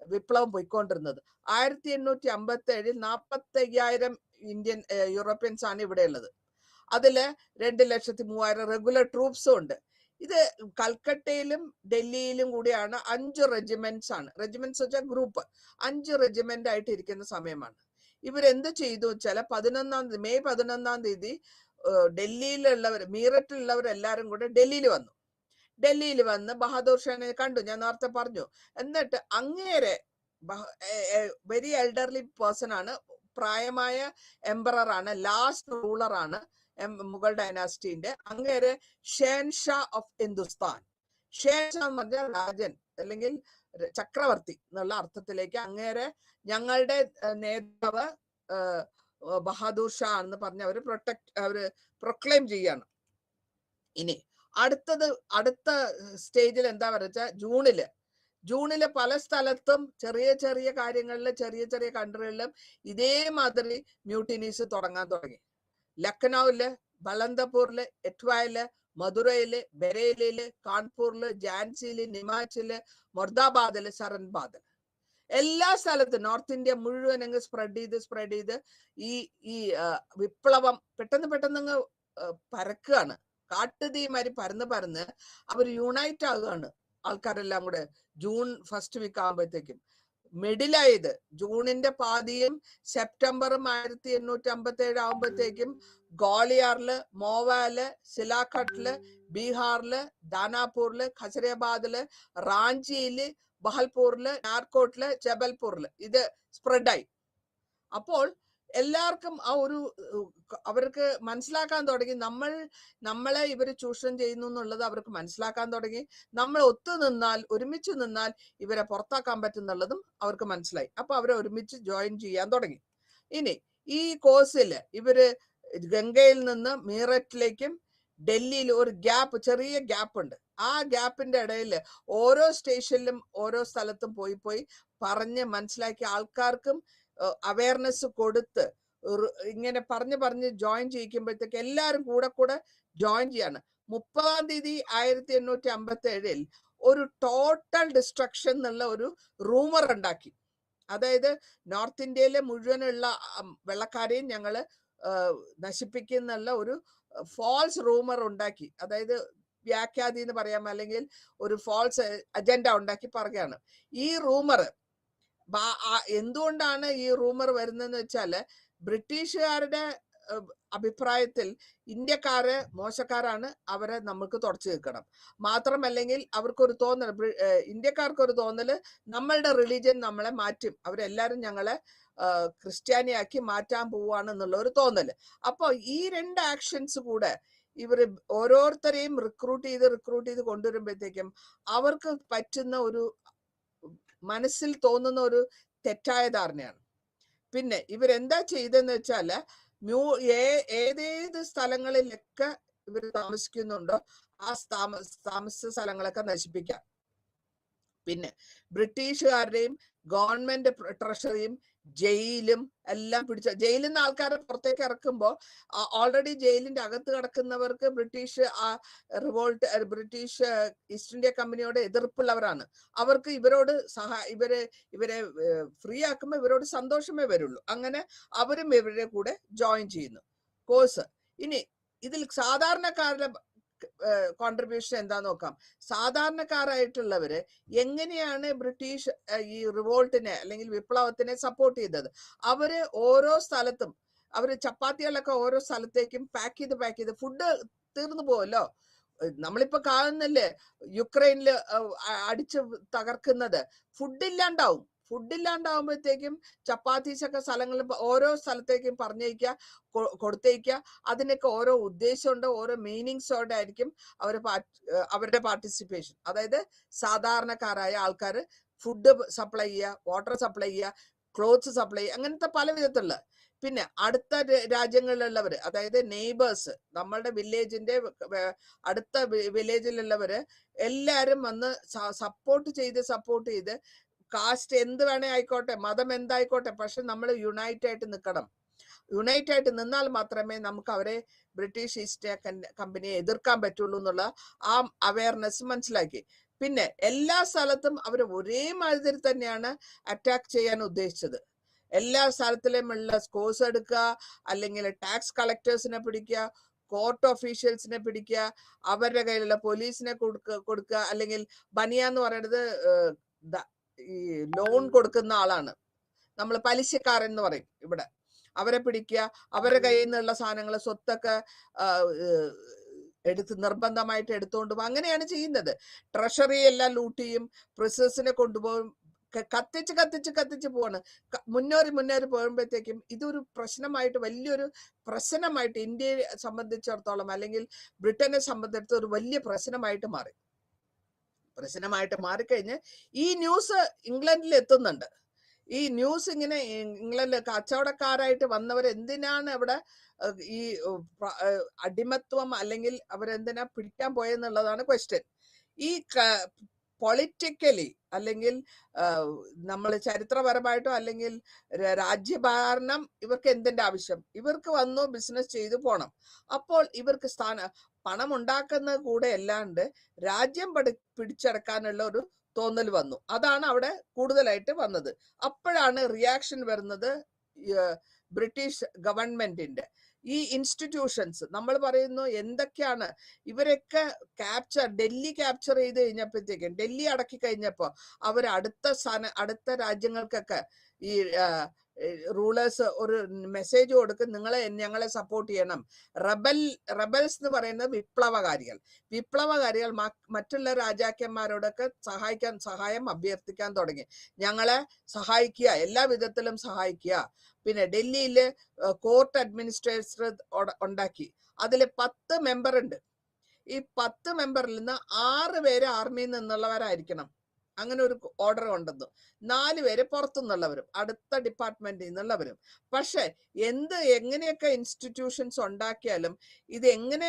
വിപ്ലവം പോയിക്കൊണ്ടിരുന്നത്. 1857 45,000 ഇന്ത്യൻ യൂറോപ്യൻസ് ആണ് ഇവിടെ ഉള്ളത്. അതില് 2,03,000 റെഗുലർ ട്രൂപ്സും ഉണ്ട്. ഇത് കൽക്കട്ടയിലും ഡൽഹിയിലും കൂടിയാണ് 5 റെജിമെന്റ്സ് ആണ്. റെജിമെന്റ്സ് വെച്ചാൽ ഗ്രൂപ്പ്, 5 റെജിമെന്റ് ആയിട്ട് ഇരിക്കുന്ന സമയമാണ്. ഇവരെന്ത് ചെയ്തു വെച്ചാൽ മെയ് 11 ഡൽഹിയിലുള്ളവർ, മീററ്റിലുള്ളവരെല്ലാരും കൂടെ ഡൽഹിയിൽ വന്ന് ബഹാദൂർ ഷാനെ കണ്ടു. ഞാൻ നേരത്തെ പറഞ്ഞു. എന്നിട്ട് അങ്ങേരെ വെരി എൽഡർലി പേഴ്സൺ ആണ്, പ്രായമായ എംപറർ ആണ്, ലാസ്റ്റ് റൂളർ ആണ് മുഗൾ ഡൈനാസ്റ്റിന്റെ. അങ്ങേരെ ഷേൻഷാ ഓഫ് ഹിന്ദുസ്ഥാൻ, ഷേൻഷാ എന്ന് പറഞ്ഞാൽ രാജൻ അല്ലെങ്കിൽ ചക്രവർത്തി എന്നുള്ള അർത്ഥത്തിലേക്ക് അങ്ങേരെ ഞങ്ങളുടെ നേതാവ് ബഹാദൂർ ഷാ എന്ന് പറഞ്ഞ് അവര് പ്രൊക്ലെയിം ചെയ്യാണ്. ഇനി അടുത്ത സ്റ്റേജിൽ എന്താ പറയുക, ജൂണില് പല സ്ഥലത്തും ചെറിയ ചെറിയ കാര്യങ്ങളില് ചെറിയ കൺട്രികളിലും ഇതേമാതിരി മ്യൂട്ടിനീസ് തുടങ്ങാൻ തുടങ്ങി. ലക്നൌവില്, ബലന്തപൂരില്, എറ്റ്വായില്, മധുരയില്, ബരേലിയില്, കാൺപൂരില്, ഝാൻസിയില്, നിമാച്ചില്, മൊർദാബാദില്, സരൻബാദില്, എല്ലാ സ്ഥലത്തും നോർത്ത് ഇന്ത്യ മുഴുവൻ അങ്ങ് സ്പ്രെഡ് ചെയ്ത് ഈ വിപ്ലവം പെട്ടെന്ന് പരക്കുകയാണ്. കാട്ടുതീമാരി പരന്ന് അവർ യൂണൈറ്റ് ആകുകയാണ് ആൾക്കാരെല്ലാം കൂടെ. ജൂൺ ഫസ്റ്റ് വീക്ക് ആകുമ്പോഴത്തേക്കും മിഡിലായത്, ജൂണിന്റെ പാതിയും സെപ്റ്റംബറും 1857 ആകുമ്പോഴത്തേക്കും ഗ്വാളിയാറില്, മോവാല്, സിലാഘട്ടില്, ബീഹാറില്, ദാനാപൂരില്, ഖസരാബാദില്, റാഞ്ചിയില്, ബഹൽപൂരില്, നാർക്കോട്ടില്, ജബൽപൂരില് ഇത് സ്പ്രെഡായി. അപ്പോൾ എല്ലാവർക്കും അവർക്ക് മനസ്സിലാക്കാൻ തുടങ്ങി, നമ്മളെ ഇവര് ചൂഷണം ചെയ്യുന്നു എന്നുള്ളത് അവർക്ക് മനസ്സിലാക്കാൻ തുടങ്ങി. നമ്മൾ ഒരുമിച്ച് നിന്നാൽ ഇവരെ പുറത്താക്കാൻ പറ്റുന്നുള്ളതും അവർക്ക് മനസ്സിലായി. അപ്പൊ അവരെ ഒരുമിച്ച് ജോയിൻ ചെയ്യാൻ തുടങ്ങി. ഇനി ഈ കോഴ്സില് ഇവര് ഗംഗയിൽ നിന്ന് മീററ്റിലേക്കും ഡൽഹിയിൽ ഒരു ചെറിയ ഗ്യാപ്പ് ഉണ്ട്. ആ ഗ്യാപ്പിന്റെ ഇടയിൽ ഓരോ സ്റ്റേഷനിലും ഓരോ സ്ഥലത്തും പോയി പറഞ്ഞ് മനസ്സിലാക്കി ആൾക്കാർക്കും അവയർനെസ് കൊടുത്ത് ഇങ്ങനെ പറഞ്ഞ് ജോയിൻ ചെയ്യിക്കുമ്പോഴത്തേക്ക് എല്ലാവരും കൂടെ ജോയിൻ ചെയ്യാണ്. 30 1857 ഒരു ടോട്ടൽ ഡിസ്ട്രക്ഷൻ എന്നുള്ള ഒരു റൂമർ ഉണ്ടാക്കി. അതായത് നോർത്ത് ഇന്ത്യയിലെ മുഴുവനുള്ള വെള്ളക്കാരെയും ഞങ്ങള് നശിപ്പിക്കുന്നുള്ള ഒരു ഫാൾസ് റൂമർ ഉണ്ടാക്കി. അതായത് വ്യാഖ്യാതി എന്ന് പറയാം, അല്ലെങ്കിൽ ഒരു ഫാൾസ് അജണ്ട ഉണ്ടാക്കി പറയുകയാണ്. ഈ റൂമർ എന്തുകൊണ്ടാണ് ഈ റൂമർ വരുന്നതെന്ന് വെച്ചാല്, ബ്രിട്ടീഷുകാരുടെ അഭിപ്രായത്തിൽ ഇന്ത്യക്കാര് മോശക്കാരാണ്, അവരെ നമുക്ക് തുടച്ചു നിൽക്കണം. മാത്രമല്ലെങ്കിൽ അവർക്കൊരു തോന്നൽ, ഇന്ത്യക്കാർക്കൊരു തോന്നല് നമ്മളുടെ റിലീജിയൻ നമ്മളെ മാറ്റും, അവരെല്ലാരും ഞങ്ങളെ ക്രിസ്ത്യാനിയാക്കി മാറ്റാൻ പോവാണ് എന്നുള്ള ഒരു തോന്നല്. അപ്പൊ ഈ 2 ആക്ഷൻസ് കൂടെ ഇവര് ഓരോരുത്തരെയും റിക്രൂട്ട് ചെയ്ത് കൊണ്ടുവരുമ്പോഴത്തേക്കും അവർക്ക് പറ്റുന്ന ഒരു മനസ്സിൽ തോന്നുന്ന ഒരു തെറ്റായ ധാരണയാണ്. പിന്നെ ഇവരെന്താ ചെയ്തെന്ന് വെച്ചാല്, ഏതേത് സ്ഥലങ്ങളിലൊക്കെ ഇവർ താമസിക്കുന്നുണ്ടോ ആ താമസ സ്ഥലങ്ങളൊക്കെ നശിപ്പിക്കാം. പിന്നെ ബ്രിട്ടീഷുകാരുടെയും ഗവൺമെന്റ് ട്രഷറിയും ജയിലും എല്ലാം പിടിച്ച, ജയിലിൽ നിന്ന് ആൾക്കാരെ പുറത്തേക്ക് ഇറക്കുമ്പോൾ ഓൾറെഡി ജയിലിന്റെ അകത്ത് കിടക്കുന്നവർക്ക് ബ്രിട്ടീഷ് ബ്രിട്ടീഷ് ഈസ്റ്റ് ഇന്ത്യ കമ്പനിയോട് എതിർപ്പുള്ളവരാണ്. അവർക്ക് ഇവരോട് ഇവരെ ഫ്രീ ആക്കുമ്പോൾ ഇവരോട് സന്തോഷമേ വരുള്ളൂ. അങ്ങനെ അവരും ഇവരുടെ കൂടെ ജോയിൻ ചെയ്യുന്നു കോഴ്സ്. ഇനി ഇതിൽ സാധാരണക്കാരുടെ കോൺട്രിബ്യൂഷൻ എന്താ നോക്കാം. സാധാരണക്കാരായിട്ടുള്ളവര് എങ്ങനെയാണ് ബ്രിട്ടീഷ് ഈ റിവോൾട്ടിനെ അല്ലെങ്കിൽ വിപ്ലവത്തിനെ സപ്പോർട്ട് ചെയ്തത്? അവര് ഓരോ സ്ഥലത്തും അവര് ചപ്പാത്തികളൊക്കെ ഓരോ സ്ഥലത്തേക്കും പാക്ക് ചെയ്ത് ഫുഡ് തീർന്നു പോവല്ലോ. നമ്മളിപ്പോ കാണുന്നില്ലേ യുക്രൈനില് അടിച്ച് തകർക്കുന്നത്? ഫുഡ് ഇല്ലാണ്ടാവുമ്പോഴത്തേക്കും ചപ്പാത്തീസൊക്കെ സ്ഥലങ്ങളിൽ ഓരോ സ്ഥലത്തേക്കും കൊടുത്തേക്കുക. അതിനൊക്കെ ഓരോ ഉദ്ദേശമുണ്ട്, ഓരോ മീനിങ്സോടെ ആയിരിക്കും അവരുടെ പാർട്ടിസിപ്പേഷൻ. അതായത് സാധാരണക്കാരായ ആൾക്കാർ ഫുഡ് സപ്ലൈ ചെയ്യുക, വാട്ടർ സപ്ലൈ ചെയ്യുക, ക്ലോത്ത്സ് സപ്ലൈ ചെയ്യുക, അങ്ങനത്തെ പല വിധത്തിലുള്ള. പിന്നെ അടുത്ത രാജ്യങ്ങളിലുള്ളവര്, അതായത് നെയ്ബേഴ്സ്, നമ്മളുടെ അടുത്ത വില്ലേജിലുള്ളവര് എല്ലാരും വന്ന് സപ്പോർട്ട് ചെയ്ത് കാസ്റ്റ് എന്ത് വേണേ ആയിക്കോട്ടെ, മതം എന്തായിക്കോട്ടെ, പക്ഷെ നമ്മൾ യുണൈറ്റ് ആയിട്ട് നിൽക്കണം. യുണൈറ്റ് ആയിട്ട് നിന്നാൽ മാത്രമേ നമുക്ക് അവരെ ബ്രിട്ടീഷ് ഈസ്റ്റ് ഇന്ത്യ കമ്പനിയെ എതിർക്കാൻ പറ്റുള്ളൂ എന്നുള്ള ആ അവയർനെസ് മനസ്സിലാക്കി. പിന്നെ എല്ലാ സ്ഥലത്തും അവർ ഒരേ മാതിരി തന്നെയാണ് അറ്റാക്ക് ചെയ്യാൻ ഉദ്ദേശിച്ചത്. എല്ലാ സ്ഥലത്തിലുമുള്ള കോഴ്സ് എടുക്കുക, അല്ലെങ്കിൽ ടാക്സ് കളക്ടേഴ്സിനെ പിടിക്കുക, കോർട്ട് ഒഫീഷ്യൽസിനെ പിടിക്കുക, അവരുടെ കയ്യിലുള്ള പോലീസിനെ കൊടുക്കുക, അല്ലെങ്കിൽ ബനിയ എന്ന് പറയുന്നത് ഈ ലോൺ കൊടുക്കുന്ന ആളാണ്, നമ്മൾ പലിശക്കാരൻ എന്ന് പറയും ഇവിടെ. അവരെ പിടിക്കുക, അവരുടെ കയ്യിൽ നിന്നുള്ള സാധനങ്ങൾ സ്വത്തൊക്കെ നിർബന്ധമായിട്ട് എടുത്തുകൊണ്ട് പോകും. അങ്ങനെയാണ് ചെയ്യുന്നത്. ട്രഷറി എല്ലാം ലൂട്ട് ചെയ്യും, പ്രിസസിനെ കൊണ്ടുപോകും, കത്തിച്ച് പോവാണ്. മുന്നേറി പോകുമ്പോഴത്തേക്കും ഇതൊരു പ്രശ്നമായിട്ട്, വലിയൊരു പ്രശ്നമായിട്ട് ഇന്ത്യയെ സംബന്ധിച്ചിടത്തോളം അല്ലെങ്കിൽ ബ്രിട്ടനെ സംബന്ധിച്ചിടത്തോളം ഒരു വലിയ പ്രശ്നമായിട്ട് മാറിക്കഴിഞ്ഞ് ഈ ന്യൂസ് ഇംഗ്ലണ്ടിൽ എത്തുന്നുണ്ട്. ഈ ന്യൂസ് ഇങ്ങനെ ഇംഗ്ലണ്ടിൽ കച്ചവടക്കാരായിട്ട് വന്നവർ എന്തിനാണ് അവിടെ ഈ അടിമത്വം അല്ലെങ്കിൽ അവരെന്തിനാ പിടിക്കാൻ പോയെന്നുള്ളതാണ് ക്വസ്റ്റ്യൻ. ഈ പൊളിറ്റിക്കലി അല്ലെങ്കിൽ നമ്മൾ ചരിത്രപരമായിട്ടോ അല്ലെങ്കിൽ രാജ്യഭരണം ഇവർക്ക് എന്തിന്റെ ആവശ്യം? ഇവർക്ക് വന്നു ബിസിനസ് ചെയ്തു പോണം. അപ്പോൾ ഇവർക്ക് പണം ഉണ്ടാക്കുന്നത് കൂടെ അല്ലാണ്ട് രാജ്യം പിടിച്ചെടുക്കാനുള്ള ഒരു തോന്നൽ വന്നു. അതാണ് അവിടെ കൂടുതലായിട്ട് വന്നത്. അപ്പോഴാണ് റിയാക്ഷൻ വരുന്നത് ബ്രിട്ടീഷ് ഗവൺമെന്റിന്റെ. ഈ ഇൻസ്റ്റിറ്റ്യൂഷൻസ് നമ്മൾ പറയുന്നു എന്തൊക്കെയാണ് ഇവരൊക്കെ ഡൽഹി ക്യാപ്ചർ ചെയ്ത് കഴിഞ്ഞപ്പോഴത്തേക്കും, ഡൽഹി അടക്കി കഴിഞ്ഞപ്പോൾ അവർ അടുത്ത രാജ്യങ്ങൾക്കൊക്കെ ഈ റൂളേഴ്സ് ഒരു മെസ്സേജ് കൊടുക്കും, ഞങ്ങളെ സപ്പോർട്ട് ചെയ്യണം. റബൽസ് എന്ന് പറയുന്നത് വിപ്ലവകാരികൾ മറ്റുള്ള രാജാക്കന്മാരോടൊക്കെ സഹായം അഭ്യർത്ഥിക്കാൻ തുടങ്ങി. ഞങ്ങളെ സഹായിക്കുക, എല്ലാ വിധത്തിലും സഹായിക്കുക. പിന്നെ ഡൽഹിയില് കോർട്ട് അഡ്മിനിസ്ട്രേറ്റർ ഉണ്ടാക്കി. അതിൽ 10 മെമ്പർ ഉണ്ട്. ഈ 10 മെമ്പറിൽ നിന്ന് 6 പേര് ആർമിയിൽ നിന്നുള്ളവരായിരിക്കണം. അങ്ങനെ ഒരു ഓർഡർ ഉണ്ടെന്നു. 4 പേര് പുറത്തുനിന്നുള്ളവരും അടുത്ത ഡിപ്പാർട്ട്മെന്റിൽ നിന്നുള്ളവരും. പക്ഷെ എങ്ങനെയൊക്കെ ഇൻസ്റ്റിറ്റ്യൂഷൻസ് ഉണ്ടാക്കിയാലും ഇത് എങ്ങനെ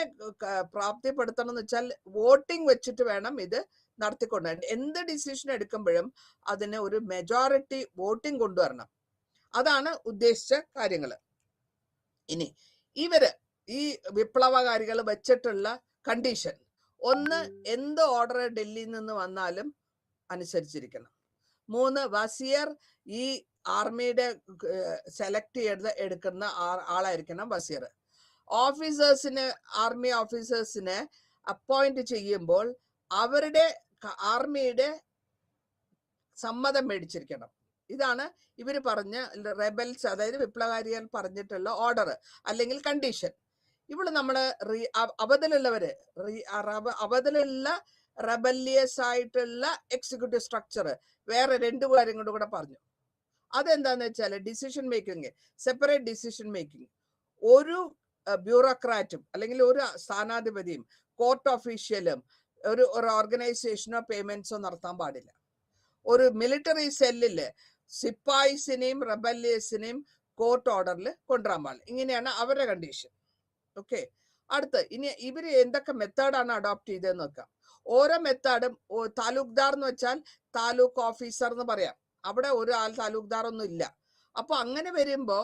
പ്രാപ്തിപ്പെടുത്തണം എന്ന് വെച്ചാൽ വോട്ടിംഗ് വെച്ചിട്ട് വേണം ഇത് നടത്തിക്കൊണ്ടുവരാൻ. എന്ത് ഡിസിഷൻ എടുക്കുമ്പോഴും അതിന് ഒരു മെജോറിറ്റി വോട്ടിംഗ് കൊണ്ടുവരണം. അതാണ് ഉദ്ദേശിച്ച കാര്യങ്ങൾ. ഇനി ഈ വിപ്ലവകാരികൾ വെച്ചിട്ടുള്ള കണ്ടീഷൻ ഒന്ന്, എന്ത് ഓർഡർ ഡൽഹിയിൽ നിന്ന് വന്നാലും അനുസരിച്ചിരിക്കണം. 3, വസിയർ ഈ ആർമിയുടെ സെലക്ട് എടുക്കുന്ന ആളായിരിക്കണം വസിയർ. ആർമി ഓഫീസേഴ്സിനെ അപ്പോയിന്റ് ചെയ്യുമ്പോൾ അവരുടെ ആർമിയുടെ സമ്മതം മേടിച്ചിരിക്കണം. ഇതാണ് ഇവർ പറഞ്ഞ റെബൽസ്, അതായത് വിപ്ലവകാരികൾ പറഞ്ഞിട്ടുള്ള ഓർഡർ അല്ലെങ്കിൽ കണ്ടീഷൻ. ഇവിടെ നമ്മള് അവതിലുള്ള റെബല്ലിയസ് ആയിട്ടുള്ള എക്സിക്യൂട്ടീവ് സ്ട്രക്ചർ വേറെ 2 കാര്യം കൂടെ പറഞ്ഞു. അതെന്താന്ന് വെച്ചാൽ decision making, separate decision making. ഒരു ബ്യൂറോക്രാറ്റും അല്ലെങ്കിൽ ഒരു സ്ഥാനാധിപതിയും കോർട്ട് ഒഫീഷ്യലും ഒരു ഓർഗനൈസേഷനോ പേയ്മെന്റ്സോ നടത്താൻ പാടില്ല. ഒരു മിലിറ്ററി സെല്ലില് സിപ്പായിസിനെയും റെബല്ലിയസിനെയും കോർട്ട് ഓർഡറിൽ കൊണ്ടുവരാൻ പാടില്ല. ഇങ്ങനെയാണ് അവരുടെ കണ്ടീഷൻ. ഓക്കെ, അടുത്ത് ഇനി ഇവര് എന്തൊക്കെ മെത്തേഡാണ് അഡോപ്റ്റ് ചെയ്തതെന്ന് നോക്കാം. ഓരോ മെത്തേഡും താലൂക്ക്ദാർ എന്ന് വെച്ചാൽ താലൂക്ക് ഓഫീസർ എന്ന് പറയാം. അവിടെ ഒരു ആൾ താലൂക്ക്ദാർ ഒന്നും ഇല്ല. അപ്പൊ അങ്ങനെ വരുമ്പോ